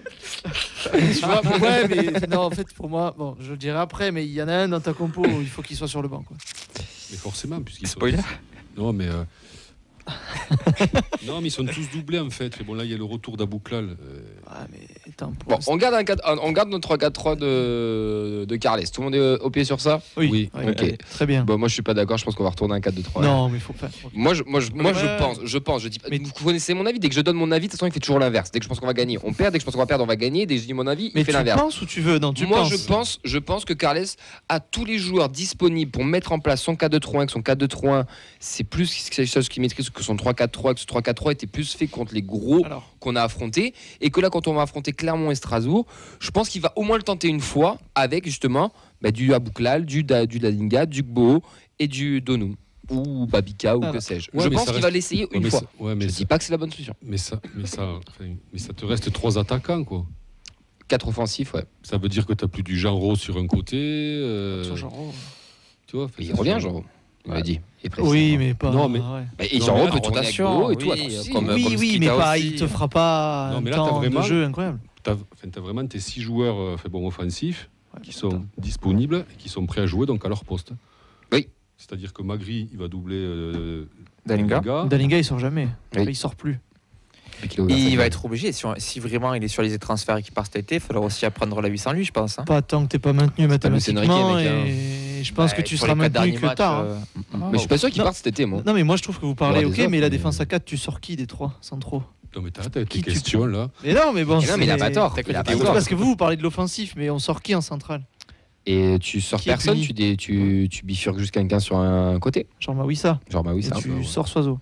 Tu vois, ouais, mais non, en fait, pour moi, bon, je le dirai après, mais il y en a un dans ta compo où il faut qu'il soit sur le banc. Quoi. Mais forcément, puisqu'ils sont. Spoiler. Non, mais. Non, mais ils sont tous doublés en fait. Et bon, là, il y a le retour d'Abouklal. Ah, mais attends. Bon, on garde notre 3-4-3 de Carles. Tout le monde est au pied sur ça? Oui. Ok. Très bien. Bon, moi, je suis pas d'accord. Je pense qu'on va retourner un 4-2-3. Non, mais il faut pas. Moi, je pense. Je dis, mais vous connaissez mon avis. Dès que je donne mon avis, de toute façon, il fait toujours l'inverse. Dès que je pense qu'on va gagner, on perd. Dès que je pense qu'on va perdre, on va gagner. Dès que je dis mon avis, il fait l'inverse. Mais tu penses ou tu veux? Non, tu moi, penses. je pense que Carles a tous les joueurs disponibles pour mettre en place son 4-2-3-1. Que son 4-2-3-1, c'est plus quelque chose qu'il maîtrise que son 3-4-3. Que ce 3-4-3 était plus fait contre les gros qu'on a affrontés. Et que là, quand on va affronter Clermont et Strasbourg, je pense qu'il va au moins le tenter une fois avec justement du Abouklal, du Dalinga, du Gbo et du Donoum. Ou Babika ou que sais-je. Je pense qu'il va l'essayer une fois. Je dis pas que c'est la bonne solution. Mais ça te reste 3 attaquants quoi. 4 offensifs, ouais. Ça veut dire que tu n'as plus du Genro sur un côté. Sur Genro. Tu vois, il revient Genro. On l'a dit. Oui, mais pas. Non, mais. Et Genro peut tourner avec Gbo et tout. Oui, mais pas. Il te fera pas un temps de jeu incroyable. Tu as vraiment tes 6 joueurs offensifs qui sont disponibles et qui sont prêts à jouer donc à leur poste. Oui. C'est-à-dire que Magri, il va doubler Dalinga. Dalinga, il sort jamais. Il sort plus. Il va être obligé, si vraiment il est sur les transferts et qu'il part cet été, il faudra aussi apprendre la vie sans lui, je pense. Pas tant que tu n'es pas maintenu mathématiquement. Et je pense que tu seras maintenu que tard. Mais je suis pas sûr qu'il parte cet été, moi. Non, mais moi je trouve que vous parlez, ok, mais la défense à 4, tu sors qui des 3 centraux? Non, mais t'as tes questions là. Mais non, mais bon. Non, mais il a pas tort. Parce que vous parlez de l'offensif, mais on sort qui en centrale? Et tu sors personne, tu bifurques juste quelqu'un sur un côté. Genre Mawissa. Tu sors Soiseau.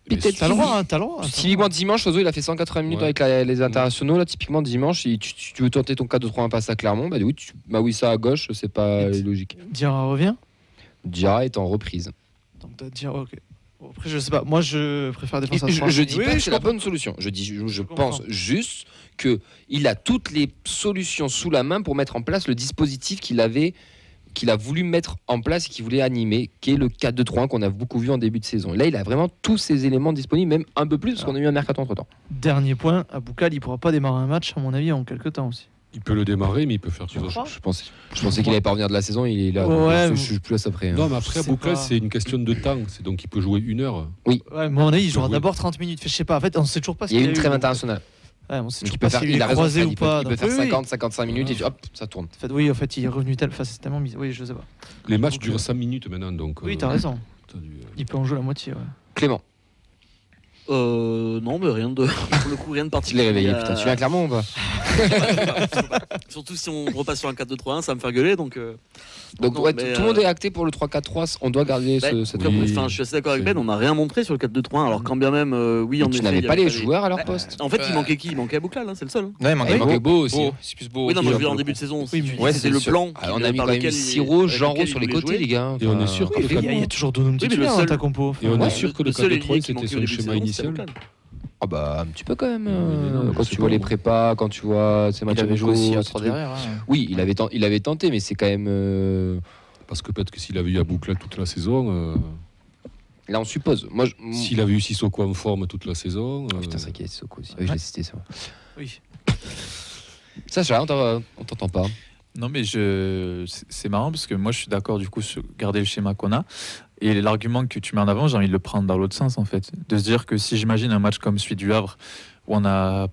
T'as le droit. Typiquement dimanche, Soiseau il a fait 180 minutes avec les internationaux. Là, typiquement dimanche, si tu veux tenter ton 4-2-3-1 passe à Clermont, oui, Mawissa à gauche, c'est pas logique. Diarra revient. Diarra est en reprise. Donc t'as Diarra, ok. Après, je sais pas. Moi, je préfère défense à 3. Je dis pas que c'est la bonne solution. Je pense juste qu'il a toutes les solutions sous la main pour mettre en place le dispositif qu'il a voulu mettre en place et qu'il voulait animer, qui est le 4-2-3-1 qu'on a beaucoup vu en début de saison. Là, il a vraiment tous ces éléments disponibles, même un peu plus, parce qu'on a eu un mercato entre-temps. Dernier point, Abouklal, il pourra pas démarrer un match, à mon avis, en quelques temps aussi. Il peut le démarrer, mais il peut faire tout ça. Je pensais qu'il allait pas revenir de la saison, il est là. Ouais, je suis plus à ça près. Non, mais après, Abouklal, c'est une question de temps. C'est donc il peut jouer 1 heure. Oui. Ouais, mais à mon avis, il jouera d'abord 30 minutes. Je sais pas, en fait, on sait toujours pas ce qu'il y a eu une trêve internationale. Ouais, on sait toujours pas s'il est croisé ou pas. Il peut faire 50-55 minutes et hop, ça tourne. Oui, en fait, il est revenu c'est tellement mis. Oui, je sais pas. Les matchs durent 5 minutes maintenant, donc. Oui, t'as raison. Il peut en jouer la moitié. Ouais. Clément. Non, mais rien de. Pour le coup, rien de particulier. Je l'ai réveillé, putain. Tu viens clairement ou pas? Surtout si on repasse sur un 4-2-3-1, ça va me faire gueuler. Donc ouais, tout le monde est acté pour le 3-4-3. On doit garder cette je suis assez d'accord avec Ben, on n'a rien montré sur le 4-2-3-1. Alors, quand bien même, oui, tu n'avais pas les joueurs à leur poste. En fait, il manquait qui? Il manquait Abouklal, c'est le seul. Non, il manquait Beau aussi. C'est plus Beau. Oui, non, mais je veux dire en début de saison. C'était le plan. On a mis quand même Siro, Genro sur les côtés, les gars. Et on est sûr que il y a toujours Donum titulaire dans ta compo. Et on est sûr que le 4-2-3 c'était sur le schéma initial. Ah bah un petit peu quand même. Quand tu vois les prépas, quand tu vois ces matchs joué aussi à 3 derrière. Oui, il avait tenté, mais c'est quand même. Parce que peut-être que s'il avait eu Abouklal toute la saison. Là, on suppose. S'il avait eu Sissoko en forme toute la saison. Putain, c'est qu'il y a Sissoko aussi. Je l'ai cité ça. Oui. Sacha, on t'entend pas. Non, mais c'est marrant parce que moi je suis d'accord du coup sur garder le schéma qu'on a. Et l'argument que tu mets en avant, j'ai envie de le prendre dans l'autre sens en fait. De se dire que si j'imagine un match comme celui du Havre où on n'a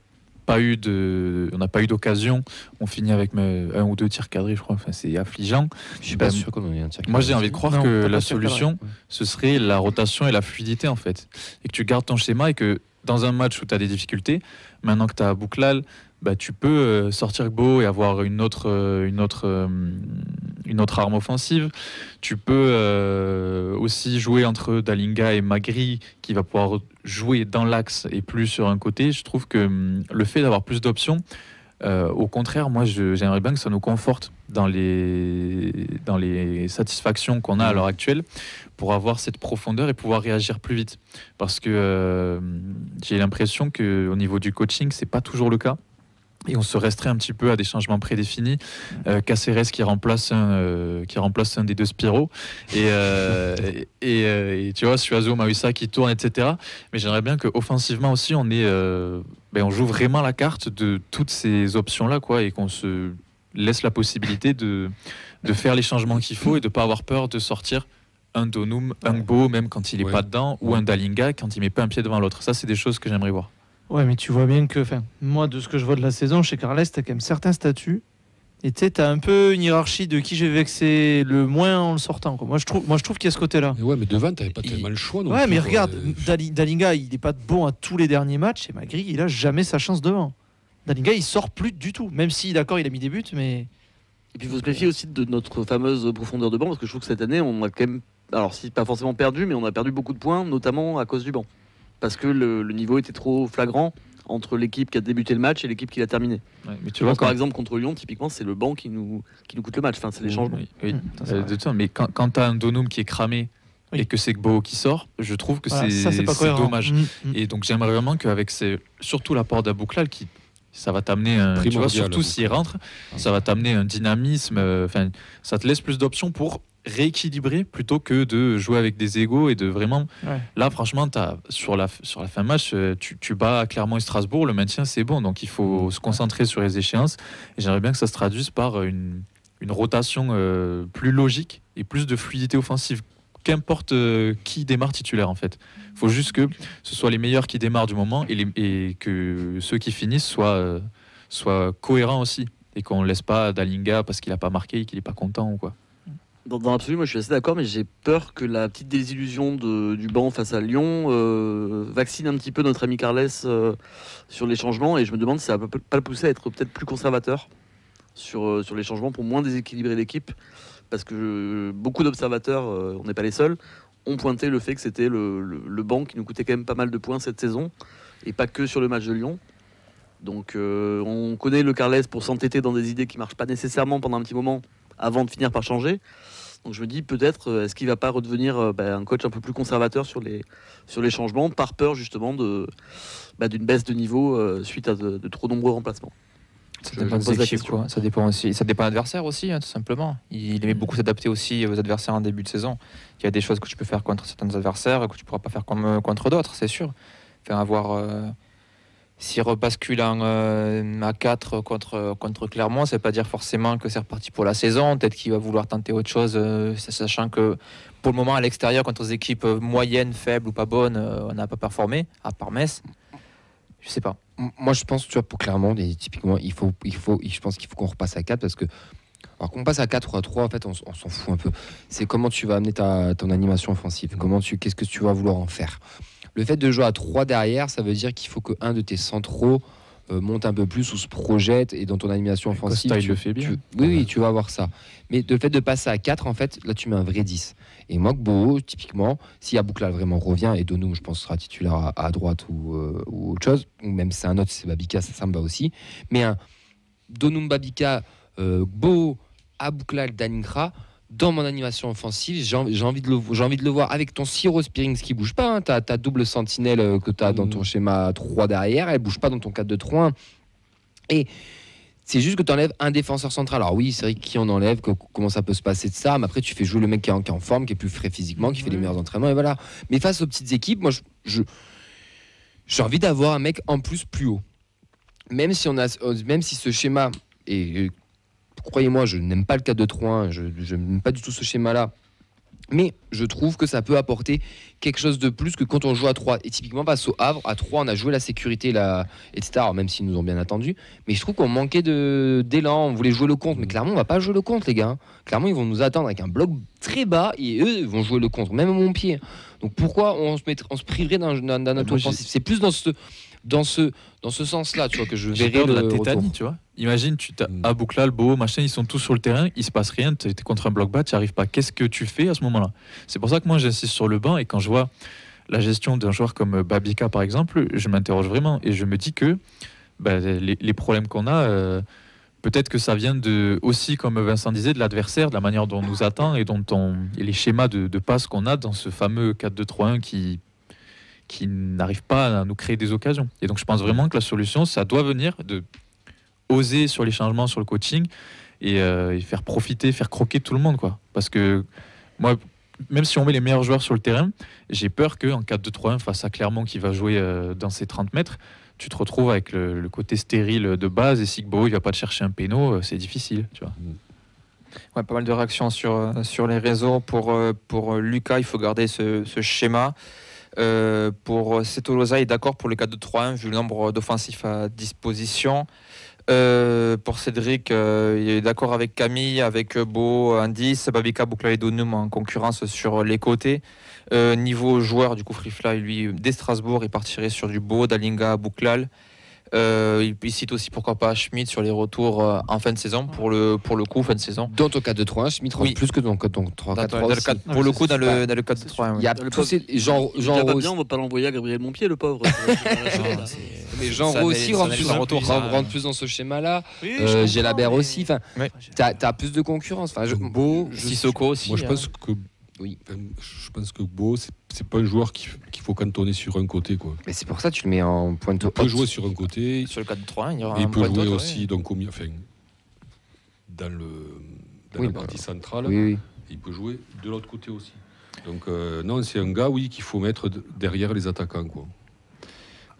pas eu d'occasion, on finit avec 1 ou 2 tirs cadrés, je crois. Enfin, c'est affligeant. Je suis pas sûr qu'on ait un tir cadré. Moi j'ai envie de croire que la solution, ce serait la rotation et la fluidité en fait. Et que tu gardes ton schéma et que dans un match où tu as des difficultés, maintenant que tu as Abouklal, tu peux sortir Beau et avoir une autre arme offensive. Tu peux aussi jouer entre Dalinga et Magri, qui va pouvoir jouer dans l'axe et plus sur un côté. Je trouve que le fait d'avoir plus d'options, au contraire, moi j'aimerais bien que ça nous conforte dans les satisfactions qu'on a à l'heure actuelle, pour avoir cette profondeur et pouvoir réagir plus vite. Parce que j'ai l'impression qu'au niveau du coaching, c'est pas toujours le cas. Et on se restreint un petit peu à des changements prédéfinis. Caceres qui remplace un des 2 Spiro. Et tu vois, Suazo, Mawissa qui tourne, etc. Mais j'aimerais bien qu'offensivement aussi, on joue vraiment la carte de toutes ces options-là, quoi, et qu'on se laisse la possibilité de faire les changements qu'il faut et de ne pas avoir peur de sortir un Donum, un Beau, même quand il n'est pas dedans, ou un Dalinga quand il ne met pas un pied devant l'autre. Ça, c'est des choses que j'aimerais voir. Ouais, mais tu vois bien que, moi, de ce que je vois de la saison, chez Carles, t'as quand même certains statuts. Et tu sais, t'as un peu une hiérarchie de qui je vais vexer le moins en le sortant, quoi. Moi, je trouve qu'il y a ce côté-là. Ouais, mais devant, t'avais pas tellement le choix. Ouais, mais regarde, Dalinga, il n'est pas bon à tous les derniers matchs. Et Magri, il a jamais sa chance devant. Dalinga, il sort plus du tout. Même si, d'accord, il a mis des buts, mais. Et puis, il faut se méfier aussi de notre fameuse profondeur de banc, parce que je trouve que cette année, on a quand même. Alors, si pas forcément perdu, mais on a perdu beaucoup de points, notamment à cause du banc. Parce que le niveau était trop flagrant entre l'équipe qui a débuté le match et l'équipe qui l'a terminé. Ouais, mais tu vois, par exemple, contre Lyon, typiquement, c'est le banc qui nous coûte le match. Enfin, c'est les changements. Oui. Mais quand tu as un Donum qui est cramé et que c'est Beau qui sort, je trouve que c'est dommage. Et donc, j'aimerais vraiment qu'avec surtout l'apport d'Abouklal, ça va t'amener tu vois, surtout s'il rentre, ça va t'amener un dynamisme. Ça te laisse plus d'options pour rééquilibrer plutôt que de jouer avec des égos et de vraiment. Là, franchement, sur la fin de match, tu bats Clermont et Strasbourg, le maintien c'est bon, donc il faut se concentrer sur les échéances. Et j'aimerais bien que ça se traduise par une rotation plus logique et plus de fluidité offensive. Qu'importe qui démarre titulaire en fait. Il faut juste que ce soit les meilleurs qui démarrent du moment et que ceux qui finissent soient cohérents aussi. Et qu'on ne laisse pas Dalinga parce qu'il n'a pas marqué et qu'il n'est pas content ou quoi. Dans l'absolu, moi je suis assez d'accord, mais j'ai peur que la petite désillusion du banc face à Lyon vaccine un petit peu notre ami Carles sur les changements, et je me demande si ça va pas le pousser à être peut-être plus conservateur sur les changements pour moins déséquilibrer l'équipe, parce que beaucoup d'observateurs, on n'est pas les seuls, ont pointé le fait que c'était le banc qui nous coûtait quand même pas mal de points cette saison, et pas que sur le match de Lyon. Donc on connaît le Carles pour s'entêter dans des idées qui marchent pas nécessairement pendant un petit moment avant de finir par changer. Donc je me dis peut-être, est-ce qu'il va pas redevenir un coach un peu plus conservateur sur les changements, par peur justement d'une baisse de niveau suite à de trop nombreux remplacements. Ça dépend des équipes, quoi. Ça dépend de l'adversaire aussi, tout simplement. Il aimait beaucoup s'adapter aussi aux adversaires en début de saison. Il y a des choses que tu peux faire contre certains adversaires que tu pourras pas faire contre d'autres, c'est sûr. S'il rebascule à 4 contre Clermont, ça ne veut pas dire forcément que c'est reparti pour la saison. Peut-être qu'il va vouloir tenter autre chose, sachant que pour le moment, à l'extérieur, contre les équipes moyennes, faibles ou pas bonnes, on n'a pas performé, à part Metz. Je ne sais pas. Moi, je pense, tu vois, pour clairement, typiquement, je pense qu'il faut qu'on repasse à 4 parce que. Alors qu'on passe à 4 ou à 3, en fait, on s'en fout un peu. C'est comment tu vas amener ton animation offensive. Qu'est-ce que tu vas vouloir en faire. Le fait de jouer à 3 derrière, ça veut dire qu'il faut qu'un de tes centraux monte un peu plus ou se projette et dans ton animation offensive. Costa, il le fait bien. Oui, tu vas avoir ça. Mais le fait de passer à 4, en fait, là, tu mets un vrai 10. Et moi, Gbo, typiquement, si Abouklal vraiment revient et Donum, je pense, sera titulaire à droite ou autre chose, ou même si c'est un autre, c'est Babika, ça me va aussi. Mais un Donum Babika, Gbo, Abouklal, Daninkra, dans mon animation offensive, j'ai envie de le voir avec ton Siro Spearings qui bouge pas. Hein. Ta double sentinelle que tu as dans ton schéma 3 derrière, elle bouge pas dans ton 4-2-3-1. Et c'est juste que tu enlèves un défenseur central. Alors oui, c'est vrai qui on enlève, comment ça peut se passer de ça. Mais après, tu fais jouer le mec qui est en forme, qui est plus frais physiquement, qui fait les meilleurs entraînements. Et voilà. Mais face aux petites équipes, moi, j'ai envie d'avoir un mec en plus haut. Même si ce schéma est... Croyez-moi, je n'aime pas le 4-2-3-1, je n'aime pas du tout ce schéma-là. Mais je trouve que ça peut apporter quelque chose de plus que quand on joue à 3. Et typiquement, face au Havre, à 3, on a joué la sécurité, etc. Alors, même s'ils nous ont bien attendus. Mais je trouve qu'on manquait d'élan, on voulait jouer le contre. Mais clairement, on ne va pas jouer le contre, les gars. Clairement, ils vont nous attendre avec un bloc très bas et eux, ils vont jouer le contre, même à mon pied. Donc pourquoi on se priverait d'un autre offensif ? C'est plus dans ce sens-là, tu vois, que je verrais de la tétanie, tu vois. Imagine, tu t'as Abouklal, Beau, machin, ils sont tous sur le terrain, il se passe rien, tu es contre un bloc bas, tu n'y arrives pas. Qu'est-ce que tu fais à ce moment-là ? C'est pour ça que moi j'insiste sur le banc et quand je vois la gestion d'un joueur comme Babika par exemple, je m'interroge vraiment et je me dis que les problèmes qu'on a, peut-être que ça vient aussi, comme Vincent disait, de l'adversaire, de la manière dont on nous attend et et les schémas de passe qu'on a dans ce fameux 4-2-3-1 qui n'arrive pas à nous créer des occasions. Et donc je pense vraiment que la solution, ça doit venir de oser sur les changements, sur le coaching et faire profiter, faire croquer tout le monde, quoi. Parce que moi, même si on met les meilleurs joueurs sur le terrain, j'ai peur qu'en 4-2-3-1 face à Clermont qui va jouer dans ses 30 mètres, tu te retrouves avec le côté stérile de base et si Gbo il va pas te chercher un péno, c'est difficile, tu vois. Ouais, pas mal de réactions sur les réseaux. Pour Lucas, il faut garder ce schéma. Pour Setolosa, il est d'accord pour le 4-2-3-1 vu le nombre d'offensifs à disposition. Pour Cédric, il est d'accord avec Camille, avec Beau, Indice, Babika, Bouklal et Donum en concurrence sur les côtés. Niveau joueur, du coup, Free-Fly, lui, dès Strasbourg, il partirait sur du Beau, Dalinga, Bouklal. Il cite aussi pourquoi pas Schmidt sur les retours en fin de saison pour le coup fin de saison. Dans ton 4-2-3-1, Schmidt rentre plus que dans ton 3-4-3. Pour le coup dans le 4-2-3. Il y a tous ces Jean Rose. On va pas l'envoyer à Gabriel Montpied, le pauvre. Mais Jean Rose aussi rentre plus dans ce schéma-là. Gélabert aussi. Enfin, t'as plus de concurrence. Enfin, Beau, Sissoko aussi. Moi, je pense que je pense que Beau, c'est pas un joueur qu'il faut cantonner sur un côté, quoi. Mais c'est pour ça que tu le mets en pointe haute. Il peut jouer sur un côté. Sur le 4-3-1, il y aura et il peut jouer aussi dans la partie centrale. Oui. Il peut jouer de l'autre côté aussi. Donc non, c'est un gars, qu'il faut mettre derrière les attaquants, quoi.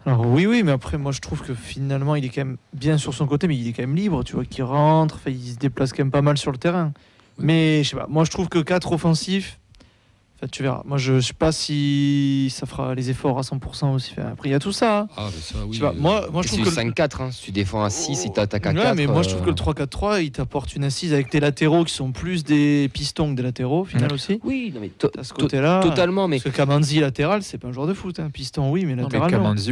Alors oui, mais après moi je trouve que finalement il est quand même bien sur son côté, mais il est quand même libre, tu vois, qu'il rentre, il se déplace quand même pas mal sur le terrain. Oui. Mais je sais pas, moi je trouve que 4 offensifs, tu verras. Moi je sais pas si ça fera les efforts à 100% aussi. Après il y a tout ça. Hein. Ah mais ça oui. Moi je trouve que le 5-4, hein. Si tu défends à 6, si tu attaques à 4. Mais moi je trouve que le 3-4-3, il t'apporte une assise avec tes latéraux qui sont plus des pistons que des latéraux au final aussi. Oui, non mais à ce côté-là. Totalement, mais parce que Kamanzi latéral, c'est pas un joueur de foot, hein. Piston oui, mais latéral. Non, mais Kamanzi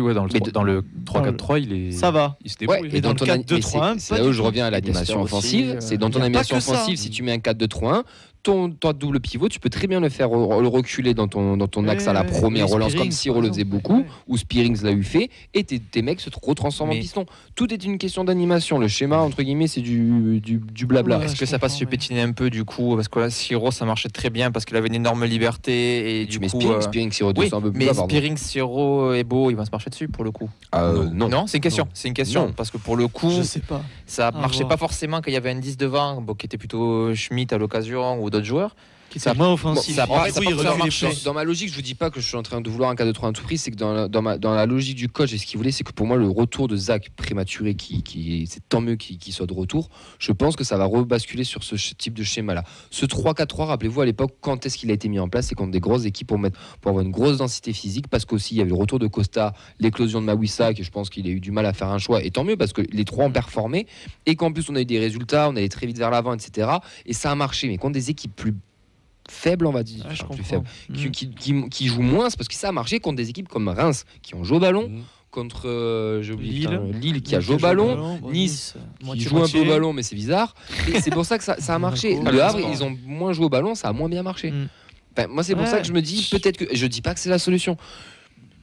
dans le 3-4-3, il est ça va. Il se débrouille. Et dans ton 4-2-3-1, c'est là où je reviens à l'animation offensive, c'est dans ton animation offensive si tu mets un 4-2-3-1, ton double pivot, tu peux très bien le faire le reculer dans ton axe à la première relance, comme Siro le faisait beaucoup, ou Spearings l'a eu fait, et tes mecs se retransforment en piston. Tout est une question d'animation. Le schéma, entre guillemets, c'est du blabla. Est-ce que ça passe se pétiner un peu du coup ? Parce que là, Siro, ça marchait très bien parce qu'il avait une énorme liberté. Et du coup, Spearings, Siro, un peu plus. Mais Spearings, Siro et Beau, il va se marcher dessus pour le coup. Non, c'est une question. C'est une question. Parce que pour le coup, je sais pas. Ça marchait pas forcément quand il y avait un 10 devant, qui était plutôt Schmidt à l'occasion ou d'autres joueurs. qui était moins offensif. Dans ma logique, je vous dis pas que je suis en train de vouloir un 4-2-3 à tout prix, c'est que dans la logique du coach et ce qu'il voulait, c'est que pour moi le retour de Zach prématuré, c'est tant mieux qu'il soit de retour. Je pense que ça va rebasculer sur ce type de schéma-là. Ce 3-4-3, rappelez-vous à l'époque quand est-ce qu'il a été mis en place, c'est contre des grosses équipes pour avoir une grosse densité physique, parce qu'aussi il y avait le retour de Costa, l'éclosion de Mawissa, que je pense qu'il a eu du mal à faire un choix, et tant mieux parce que les trois ont performé et qu'en plus on a eu des résultats, on allait très vite vers l'avant, etc. Et ça a marché, mais contre des équipes plus faible, on va dire, plus faible, qui joue moins, c'est parce que ça a marché contre des équipes comme Reims qui ont joué au ballon, contre Lille qui a joué au ballon, Nice qui joue un peu au ballon, mais c'est bizarre. Et c'est pour ça que ça a marché. Le Havre, ils ont moins joué au ballon, ça a moins bien marché. Enfin, moi, c'est pour ça que je me dis peut-être que je dis pas que c'est la solution,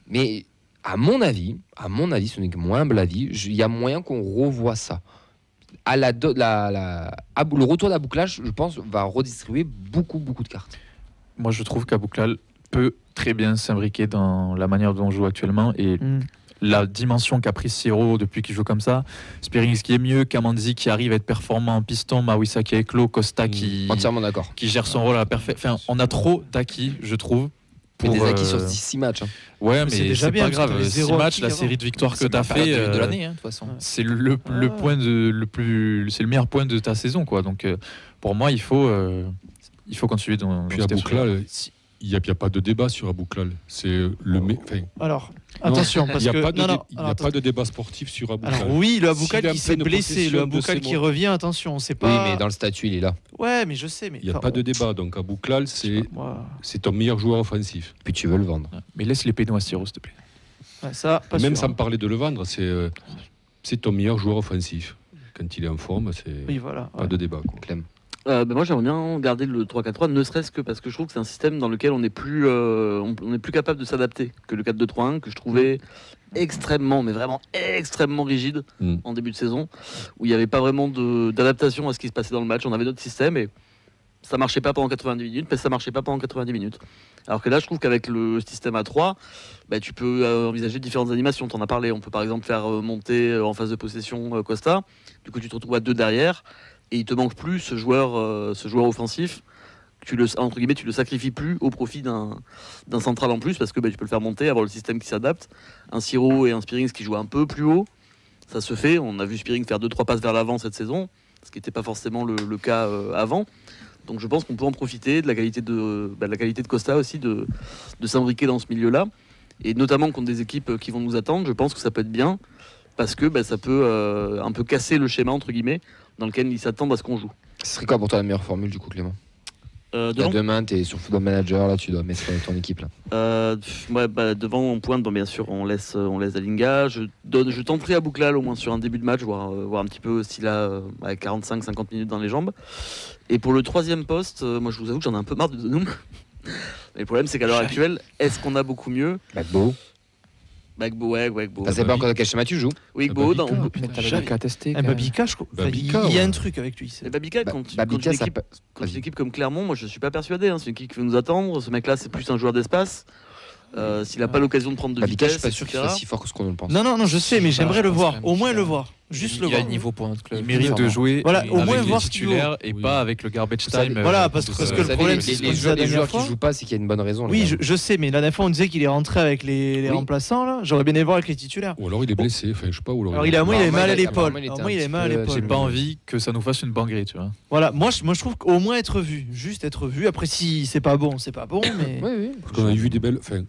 mais à mon avis, ce n'est que mon humble avis, il y a moyen qu'on revoie ça. Le retour d'Abouklal, je pense, va redistribuer beaucoup de cartes. Moi, je trouve qu'Abouklal peut très bien s'imbriquer dans la manière dont on joue actuellement et la dimension qu'a pris Siro depuis qu'il joue comme ça. Spearings qui est mieux, Kamandzi qui arrive à être performant en piston, Mawissa qui est éclos, Costa entièrement d'accord, qui gère son rôle à la perfection. Enfin, on a trop d'acquis, je trouve. Pour des acquis sur 6 matchs. Hein. Ouais, mais c'est pas grave. 6 matchs, la série de victoires que tu as fait de l'année, de toute façon. C'est le meilleur point de ta saison, quoi. Donc pour moi, il faut continuer dans. Puis Abouklal, il n'y a pas de débat sur Abouklal. C'est alors, attention, parce qu'il n'y a pas de débat sportif sur Abouklal. Alors oui, le Abouklal qui s'est blessé, le Abouklal qui revient, attention, c'est pas... Oui, mais dans le statut, il est là. Ouais, mais je sais, mais... Il n'y a pas de débat, donc Abouklal, c'est ton meilleur joueur offensif. Puis tu veux le vendre. Mais laisse les pénaux à Siro, s'il te plaît. Ouais, ça, pas même sûr, sans me parler de le vendre, c'est ton meilleur joueur offensif. Quand il est en forme, c'est pas de débat, quoi. Clem. Moi j'aimerais bien garder le 3-4-3, ne serait-ce que parce que je trouve que c'est un système dans lequel on est plus capable de s'adapter que le 4-2-3-1 que je trouvais extrêmement, mais vraiment extrêmement rigide en début de saison, où il n'y avait pas vraiment d'adaptation à ce qui se passait dans le match. On avait notre système et ça marchait pas pendant 90 minutes, mais ça marchait pas pendant 90 minutes. Alors que là, je trouve qu'avec le système à 3, tu peux envisager différentes animations. Tu en as parlé, on peut par exemple faire monter en phase de possession Costa, du coup tu te retrouves à 2 derrière. Et il te manque plus ce joueur offensif. Tu le sacrifies plus au profit d'un central en plus parce que tu peux le faire monter, avoir le système qui s'adapte. Un Siro et un Spearings qui jouent un peu plus haut, ça se fait. On a vu Spearings faire 2-3 passes vers l'avant cette saison, ce qui n'était pas forcément le cas avant. Donc je pense qu'on peut en profiter de la qualité de Costa aussi, de s'imbriquer dans ce milieu-là. Et notamment contre des équipes qui vont nous attendre, je pense que ça peut être bien parce que ça peut un peu casser le schéma entre guillemets dans lequel ils s'attendent à ce qu'on joue. Ce serait quoi pour toi la meilleure formule du coup, Clément? Demain, tu es sur Football Manager, là, tu dois mettre ton équipe. Là. Devant, en pointe, bien sûr, on laisse Dalinga. Je tenterai Abouklal au moins sur un début de match, voir un petit peu s'il a 45-50 minutes dans les jambes. Et pour le troisième poste, moi je vous avoue que j'en ai un peu marre de Donoum. Mais le problème, c'est qu'à l'heure actuelle, est-ce qu'on a beaucoup mieux? Bagbo. C'est pas encore dans quel schéma tu joues? Oui, Gbo. T'as jamais qu'à tester. Babika, je crois. Il y a un truc avec lui. Babika, quand une équipe comme Clermont, moi je suis pas persuadé. C'est une équipe qui veut nous attendre. Ce mec-là, c'est plus un joueur d'espace. S'il n'a pas l'occasion de prendre de Babika, vitesse, je suis pas sûr qu'il soit si fort que ce qu'on le pense. Non, je sais, mais j'aimerais le voir. Au moins le voir. Juste le voir. Il y a le niveau pour notre club. Il mérite de jouer au moins avec voir les titulaires et pas avec le garbage time. Voilà, parce que le problème, c'est les joueurs qui jouent pas, c'est qu'il y a une bonne raison. Oui, je sais, mais la dernière fois, on disait qu'il est rentré avec les remplaçants. Là, j'aurais bien aimé voir avec les titulaires. Ou alors il est blessé. Enfin, je sais pas où. Alors il avait mal à l'épaule. J'ai pas envie que ça nous fasse une banquerie, tu vois. Voilà, moi je trouve qu'au moins être vu, juste être vu. Après, si c'est pas bon, c'est pas bon. Mais parce qu'on a vu des belles. Enfin,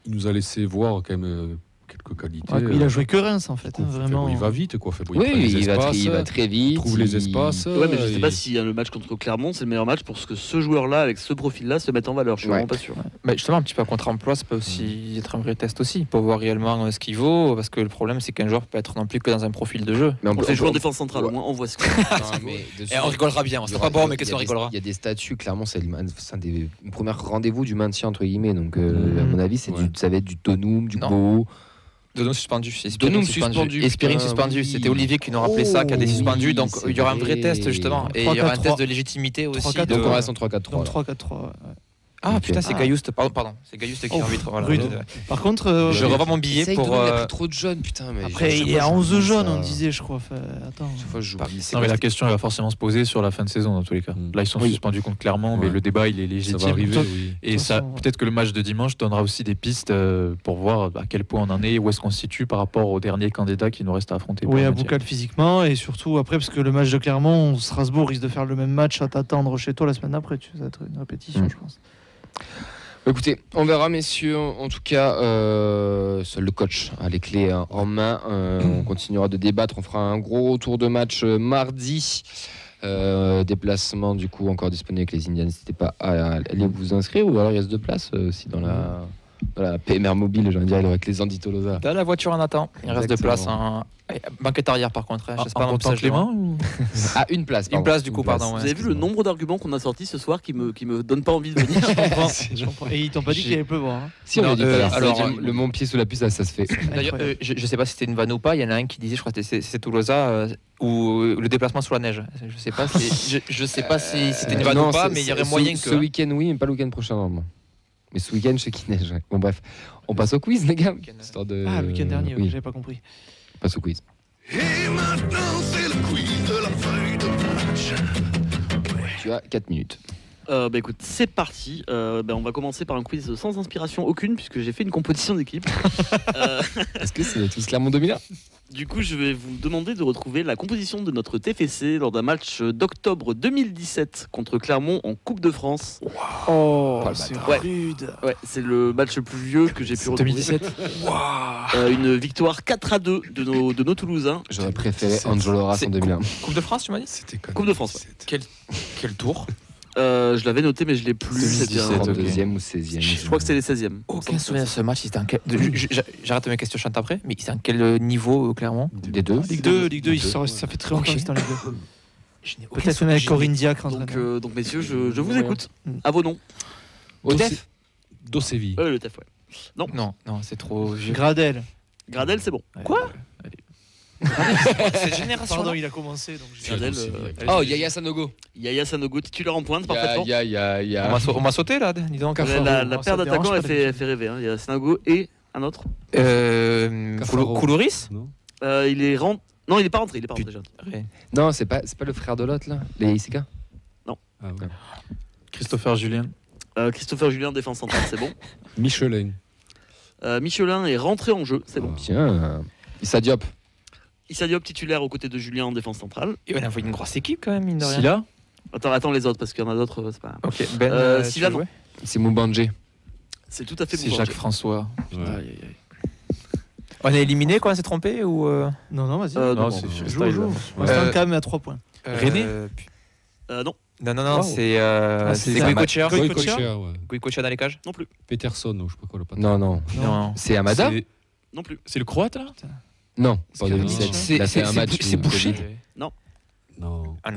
il nous a laissé voir quand même quelques qualités. Il a joué que Reims en fait, vraiment. Il va vite, quoi. Il va très vite. Il trouve les espaces. Ouais, mais je sais pas si le match contre Clermont, c'est le meilleur match pour que ce joueur-là, avec ce profil-là, se mette en valeur. Je suis vraiment pas sûr. Mais justement, un petit peu à contre-emploi, ça peut aussi être un vrai test aussi, pour voir réellement ce qu'il vaut. Parce que le problème, c'est qu'un joueur peut être non plus que dans un profil de jeu. Mais on fait jouer en défense centrale, au moins on voit ce Et on rigolera bien. C'est pas bon, mais qu'est-ce qu'on rigolera? Il y a des statuts, clairement, c'est un des premiers rendez-vous du maintien, entre guillemets. Donc, à mon avis, ça va être du Donoum, du Gbo. Donoum suspendu. Et Spearings suspendu. C'était Olivier qui nous rappelait ça, qui a des suspendus. Donc il y aura un vrai test justement. Et il y aura un test de légitimité aussi. Donc on reste en 3-4-3. 3-4-3. Ah putain, c'est Gaillouste, pardon, c'est Gaillouste qui arbitre. Voilà. Rude. Par contre, je revois mon billet pour. Il a pris trop de jaunes, putain. Mais après, il est à 11 jaunes, on disait, je crois. Attends. Non, mais la question, elle va forcément se poser sur la fin de saison, dans tous les cas. Là, ils sont suspendus contre Clermont, mais le débat, il est légitime. Ça va arriver, oui. Et ça, peut-être que le match de dimanche donnera aussi des pistes pour voir à quel point on en est, où est-ce qu'on se situe par rapport aux derniers candidats qui nous restent à affronter. Oui, à Boucal physiquement, et surtout après, parce que le match de Clermont, Strasbourg risque de faire le même match à t'attendre chez toi la semaine d'après. Ça va être une répétition, je pense. Écoutez, on verra, messieurs. En tout cas, seul le coach a les clés en main. On continuera de débattre. On fera un gros retour de match mardi. Déplacement, du coup, encore disponible avec les Indians. N'hésitez pas à aller vous inscrire. Ou alors, il reste de place aussi dans la PMR mobile, j'ai envie de dire, avec les Andy Tolosa. Dans la voiture en attend. Il reste de place. Banquette arrière, par contre. J'espère en comptant Clément ou... Ah, une place. Une place, du coup, pardon. Vous avez vu le nombre d'arguments qu'on a sortis ce soir qui me donne pas envie de venir. Je comprends. Et ils t'ont pas dit qu'il allait pleuvoir. Si, on l'a dit. Alors, le mon pied sous la puce, ça se fait. D'ailleurs, je sais pas si c'était une vanne ou pas. Il y en a un qui disait, je crois que c'est Tolosa, ou le déplacement sous la neige. Je sais pas si c'était une vanne ou pas, mais il y aurait moyen que. Ce week-end, oui, mais pas le week-end prochain, normalement. Mais ce week-end, je sais qu'il neige. Bon, bref, on passe au quiz, les gars. Ah, le week-end dernier, j'avais pas compris. On passe au quiz. Et maintenant, c'est le quiz de la feuille de match. Tu as 4 minutes. Écoute, c'est parti. On va commencer par un quiz sans inspiration aucune, puisque j'ai fait une composition d'équipe. Est-ce que c'est tous Clermont 2001 ? Du coup, je vais vous demander de retrouver la composition de notre TFC lors d'un match d'octobre 2017 contre Clermont en Coupe de France. Oh, c'est rude. Ouais, c'est le match le plus vieux que j'ai pu retrouver. 2017. Une victoire 4-2 de nos Toulousains. J'aurais préféré Angelo Ras en 2001. Coupe de France, tu m'as dit ? C'était Coupe de France. Ouais. Quel tour ? Je l'avais noté, mais je l'ai plus. 2017, 32e ou 16e. Je crois que c'est les 16e. Aucun souvenir de ce match. J'arrête mes questions chantes après, mais c'est en quel niveau, clairement ? Des deux. Ligue 2, ça fait très longtemps qu'ils sont en Ligue 2. Peut-être même avec Corinne Diacre. Donc, messieurs, je vous écoute. À vos noms. Au TEF ? Dosevi. Le TEF, ouais. Non, c'est trop. Gradel, c'est bon. Quoi ? Cette génération. Pardon, il a commencé. Donc Gradel. Oh, Yaya Sanogo. Yaya Sanogo, titulaire en pointe, parfaitement. On m'a sauté là, dis donc. La paire d'attaquants, elle fait rêver. Il y a Sanogo et un autre. Koulouris ? Il est Non, il est pas rentré. Déjà. Non, c'est pas le frère de l'autre là, les Isika. Non. Ah, ouais. Christopher Julien. Christopher Julien, défense centrale, c'est bon. Michelin. Michelin est rentré en jeu, c'est bon. Tiens, Issa Diop. Issa Diop titulaire aux côtés de Julien en défense centrale. Et on a une grosse équipe quand même, mine de rien. Silla ? Attends les autres, parce qu'il y en a d'autres, c'est pas... Ok, Silla, non. C'est Moubandje. C'est tout à fait C'est bon. Jacques François. Ouais. On est éliminé quand on s'est trompé ou Non, vas-y. Non, c'est Joue. On est quand même à 3 points. René ? Non. Non, c'est Goycochea. Goycochea dans les cages ? Non plus. Peterson, je sais pas quoi le patron. Non. C'est Amada ? Non plus. C'est le Croate là ? Non, pas 2017. Là, c'est un match. C'est Boucher ? Non.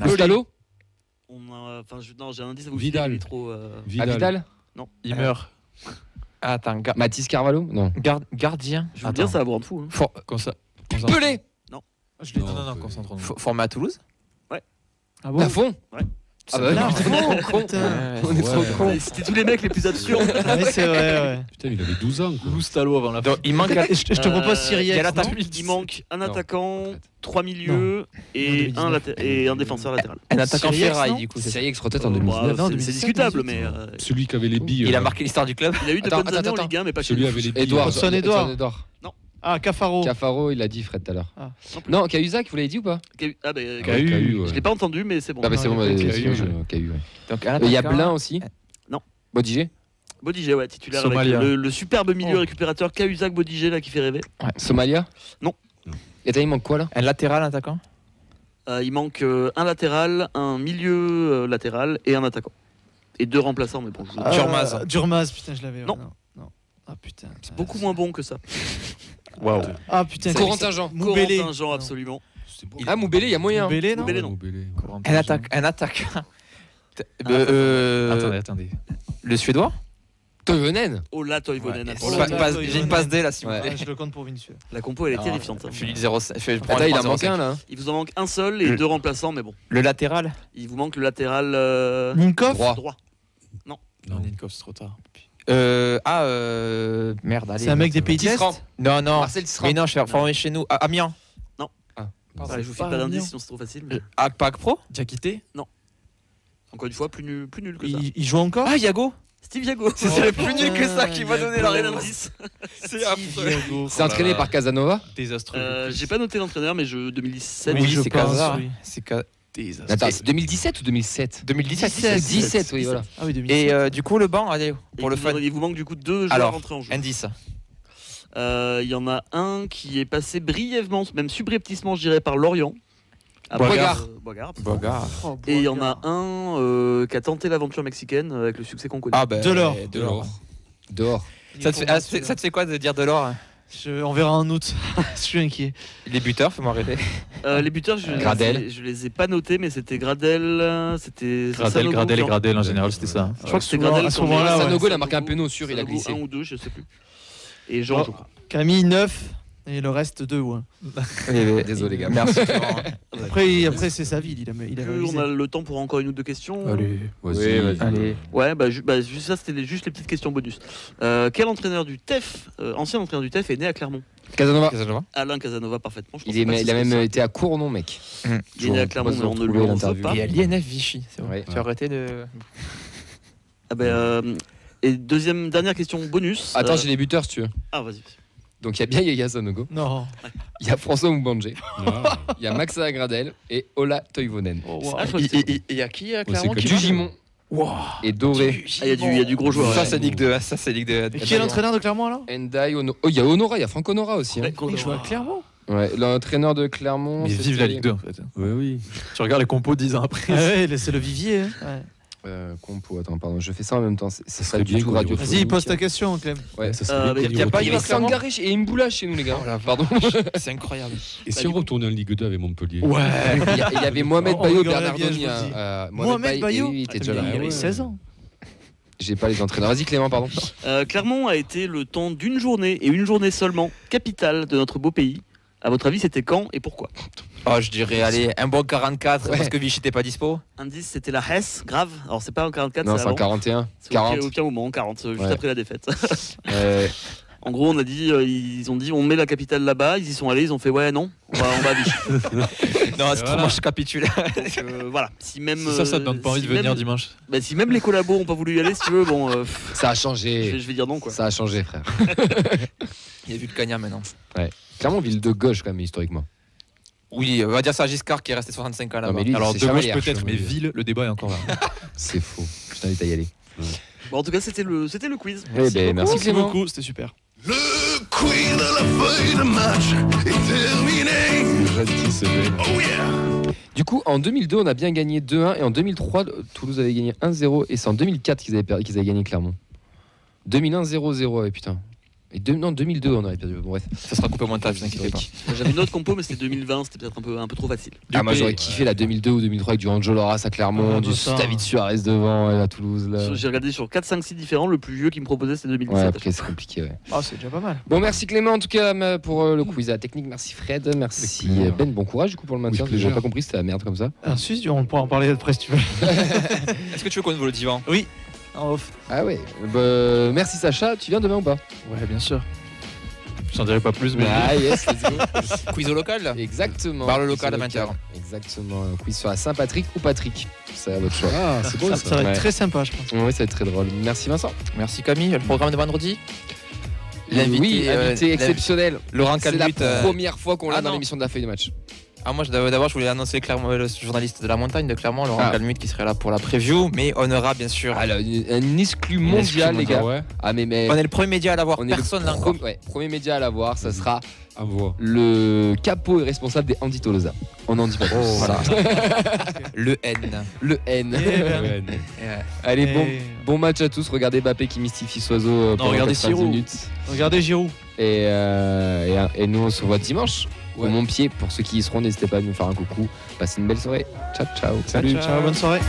Postalo ? Non, j'ai un indice à vous Vidal. filer, il est trop... Vidal ? Non. Il meurt. Attends, Mathis Carvalho ? Non. Gardien. Je veux dire, ça va vous rendre fou. Hein. Pelé ? Non, concentrons-nous. Formé à Toulouse ? Ah bon ? Lafont ? Ouais. Ah bah là, on est trop con. C'était tous les mecs les plus absurdes. C'est vrai, Putain, il avait 12 ans. Loustalo avant la fin. Il manque. Je te propose Syriac. Il manque un attaquant, 3 milieux et un défenseur latéral. Un attaquant Ferraille, du coup. C'est Ajax Rotet en 2019. C'est discutable, mais. Celui qui avait les billes. Il a marqué l'histoire du club. Il a eu de bonnes années en Ligue 1, mais pas chez Celui lui. avait les billes. Edouard. Non. Ah, Cafaro. Cafaro, il l'a dit Fred tout à l'heure. Non, Cahuzac, vous l'avez dit ou pas ? Ah, bah, KU. Je l'ai pas entendu, mais c'est bon. Ah bah c'est bon, KU. Il y a Blin aussi ? Non. Bodigé ? Bodigé, ouais, titulaire Somalia. avec le superbe milieu récupérateur Cahuzac Bodigé là qui fait rêver. Somalia ? Non. Et il manque quoi là ? Un latéral attaquant ? Il manque un latéral, un milieu latéral et un attaquant. Et 2 remplaçants, mais bon. Durmaz, putain, je l'avais. Non. Ah putain. C'est beaucoup moins bon que ça. Waouh. Ah putain. Corentin Jean. Corentin Jean, absolument. Ah, Moubélé, il y a moyen. Moubélé, non. Un attaquant. Attendez. Le Suédois ? Toivonen. Oh là, Toivonen. J'ai une passe D là, s'il vous plaît. Je le compte pour Vinicius. La compo, elle est terrifiante. Philippe 05. Attends, il en manque un là. Il vous en manque un seul et 2 remplaçants, mais bon. Le latéral ? Il vous manque le latéral. Ninkov ? Droit. Non. Non, Ninkov, c'est trop tard. Merde, allez. C'est un mec des Pays de l'Est. Non. Marcel Tisserand. Mais non, je suis formé chez nous. Amiens. Non. Pardon. Je vous file pas d'indice sinon c'est trop facile. Mais... Pac Pro. Diakité. Encore une fois, plus nul que ça. Il joue encore. Yago. Steve Yago. C'est plus nul que ça qui m'a donné la rien réponse. d'indice. C'est affreux. C'est entraîné par Casanova. Désastreux. J'ai pas noté l'entraîneur, mais 2017. Oui, je c'est pense, Casar. oui. C'est Désastreux. Attends, c'est 2017 ou 2007 2017. 17, oui, voilà. Ah oui, 2017. Et du coup, le banc, allez, pour le fun. Il vous manque du coup 2 joueurs Alors, entrés en jeu. indice. Il y en a un qui est passé brièvement, même subrepticement, je dirais, par Lorient. Boigard. Boigard. Oh, Et il y en a un qui a tenté l'aventure mexicaine avec le succès qu'on connaît. Delors. Dehors. Ça te fait quoi de dire Delors? On verra en août. Je suis inquiet. Les buteurs, fais-moi rêver. Les buteurs, je les ai pas notés, mais c'était Gradel, c'était Gradel et Gradel en général, c'était ça. Je crois que c'était Gradel. À ce moment-là, Sanogo, il a marqué un péno sûr, il a glissé. 1 ou 2, je sais plus. Et Jean, je crois. Camille 9 et le reste 2 ou 1. Désolé, gars. Merci. Après c'est sa ville. Il a on a le temps pour encore une ou deux questions. Allez, vas-y. Allez. Ouais, juste ça, c'était juste les petites questions bonus. Quel entraîneur du TEF, ancien entraîneur du TEF, est né à Clermont? Casanova. Alain Casanova, parfaitement. Il a même été à Cournon, mec. Il est né à Clermont, mais on ne lui en veut pas. Et à l'INF Vichy, c'est bon. Ouais. Tu as arrêté de. Et dernière question bonus. Attends, j'ai les buteurs si tu veux. Ah, vas-y. Donc il y a bien Yaya Sanogo. Non. Il y a François Mubanje. Il y a Max Gradel et Ola Toivonen. Il y a qui à Clermont qui Dugimon. Et Doré. Il y a du gros joueur. Ça, c'est Ligue 2. Ça, c'est Ligue 2. Et qui est l'entraîneur de Clermont alors? Endai, il y a Honora, il y a Franck Honora aussi. Il joue à Clermont. Ouais, l'entraîneur de Clermont. Mais vive la Ligue 2 en fait. Oui. Tu regardes les compos 10 ans après. Ouais, c'est le vivier. Compo, attends, pardon, je fais ça en même temps. C'est ça du bien tout qu'on radio. Vas-y, pose ta question, Clem. Ouais, Ça serait bien il qu'il y a y pas- retourne. Il y avait Sangaré et Imboula chez nous, les gars. Pardon. C'est incroyable. Et si on retournait en Ligue 2 avec Montpellier? Ouais. Il y avait Mohamed On Bayo, rigolerait Bernard bien, je Denis. vous le dis. Mohamed Bayo il était déjà là. Il avait 16 ans. J'ai pas les entraîneurs. Vas-y, Clément, pardon. Clermont a été le temps d'une journée et une journée seulement capitale de notre beau pays. À votre avis, c'était quand et pourquoi? Oh, je dirais, allez, un bon 44 parce que Vichy n'était pas dispo. Indice, c'était la Hesse, grave. Alors, c'est pas en 44, Non, c'est c'est en avant. 41. C'est 40. Aucun moment, 40, juste Ouais. après la défaite. Euh, En gros, on a dit, ils ont dit, on met la capitale là-bas. Ils y sont allés, ils ont fait, ouais, non, on va à Vichy. Non, c'est pour moi, je capitule. Donc, voilà. Si même Ça te donne pas envie de venir dimanche. Si même les collabos ont pas voulu y aller, si tu veux, bon, Ça a changé. je vais dire non, quoi. Ça a changé, frère. Il y a vu le Cagna maintenant. Clairement, ville de gauche, quand même, historiquement. Oui, on va dire ça à Giscard qui est resté 65 ans là-bas. mais lui, Alors c'est de gauche Chamalières, peut-être, mais Chamalières. ville, le débat est encore là. C'est faux. Je t'invite à y aller. Bon, en tout cas, c'était le quiz. Eh ben, merci Merci Clément. beaucoup, c'était super. Le quiz de la feuille de match est terminé. Gentil, c'est vrai. Oh yeah. Du coup, en 2002, on a bien gagné 2-1 et en 2003, Toulouse avait gagné 1-0 et c'est en 2004 qu'ils avaient gagné Clermont. 2001, 0-0, ouais, putain. Et 2002, on aurait perdu. Bon, bref. Ça sera coupé au montage, ne vous inquiétez pas. J'avais une autre compo, mais c'était 2020, c'était peut-être un peu trop facile. Moi, j'aurais kiffé la 2002 ou 2003 avec du Angel Loras à Clermont, du David Suarez devant à Toulouse. Là. J'ai regardé sur 4, 5 sites différents, le plus vieux qui me proposait c'était 2017. Ouais, après, c'est compliqué, ouais. Ah, c'est déjà pas mal. Bon, merci Clément en tout cas pour le quiz à la technique. Merci Fred, merci Ben. Bon courage du coup pour le maintien. Oui, J'ai pas compris, c'était la merde comme ça. Ensuite, on pourra en parler après si tu veux. Est-ce que tu veux qu'on ouvre le divan? Oui, en off. Ah ouais. Merci Sacha, tu viens demain ou pas? Ouais, bien sûr. Je t'en dirai pas plus, mais. Ah yes, let's go. Quiz au local là. Exactement. Par le local à Quiz au 20h. Exactement. Un quiz sur la Saint-Patrick ou Patrick. C'est à votre choix. Ah, c'est beau Ça, ça. ça va être Ouais. très sympa, je pense. Oui, ça va être très drôle. Merci Vincent. Merci Camille. Le programme de vendredi. Oui, invité exceptionnel. Laurent C'est la Calmut. première fois qu'on l'a Ah dans non. l'émission de la feuille de match. Ah, moi d'abord je voulais annoncer Clermont, le journaliste de la montagne de Clermont, Laurent Ah. Calmut, qui serait là pour la preview, mais on aura bien sûr. Alors, un exclu mondial, les gars. Ouais. Ah, mais On est le premier média à l'avoir, on est personne le l'a encore. premier média à l'avoir, ça sera Envoie. le capot et responsable des Andy Tolosa. On en dit pas plus. Voilà. Le N. Le N. Ouais. Allez, Et- bon match à tous. Regardez Mbappé qui mystifie Soiseau pendant regardez 90 Siro. minutes. Regardez Giroud. Et nous, on se revoit dimanche au Ouais. Montpied. Pour ceux qui y seront, n'hésitez pas à nous faire un coucou. Passez une belle soirée. Ciao, ciao. Ciao, bonne soirée.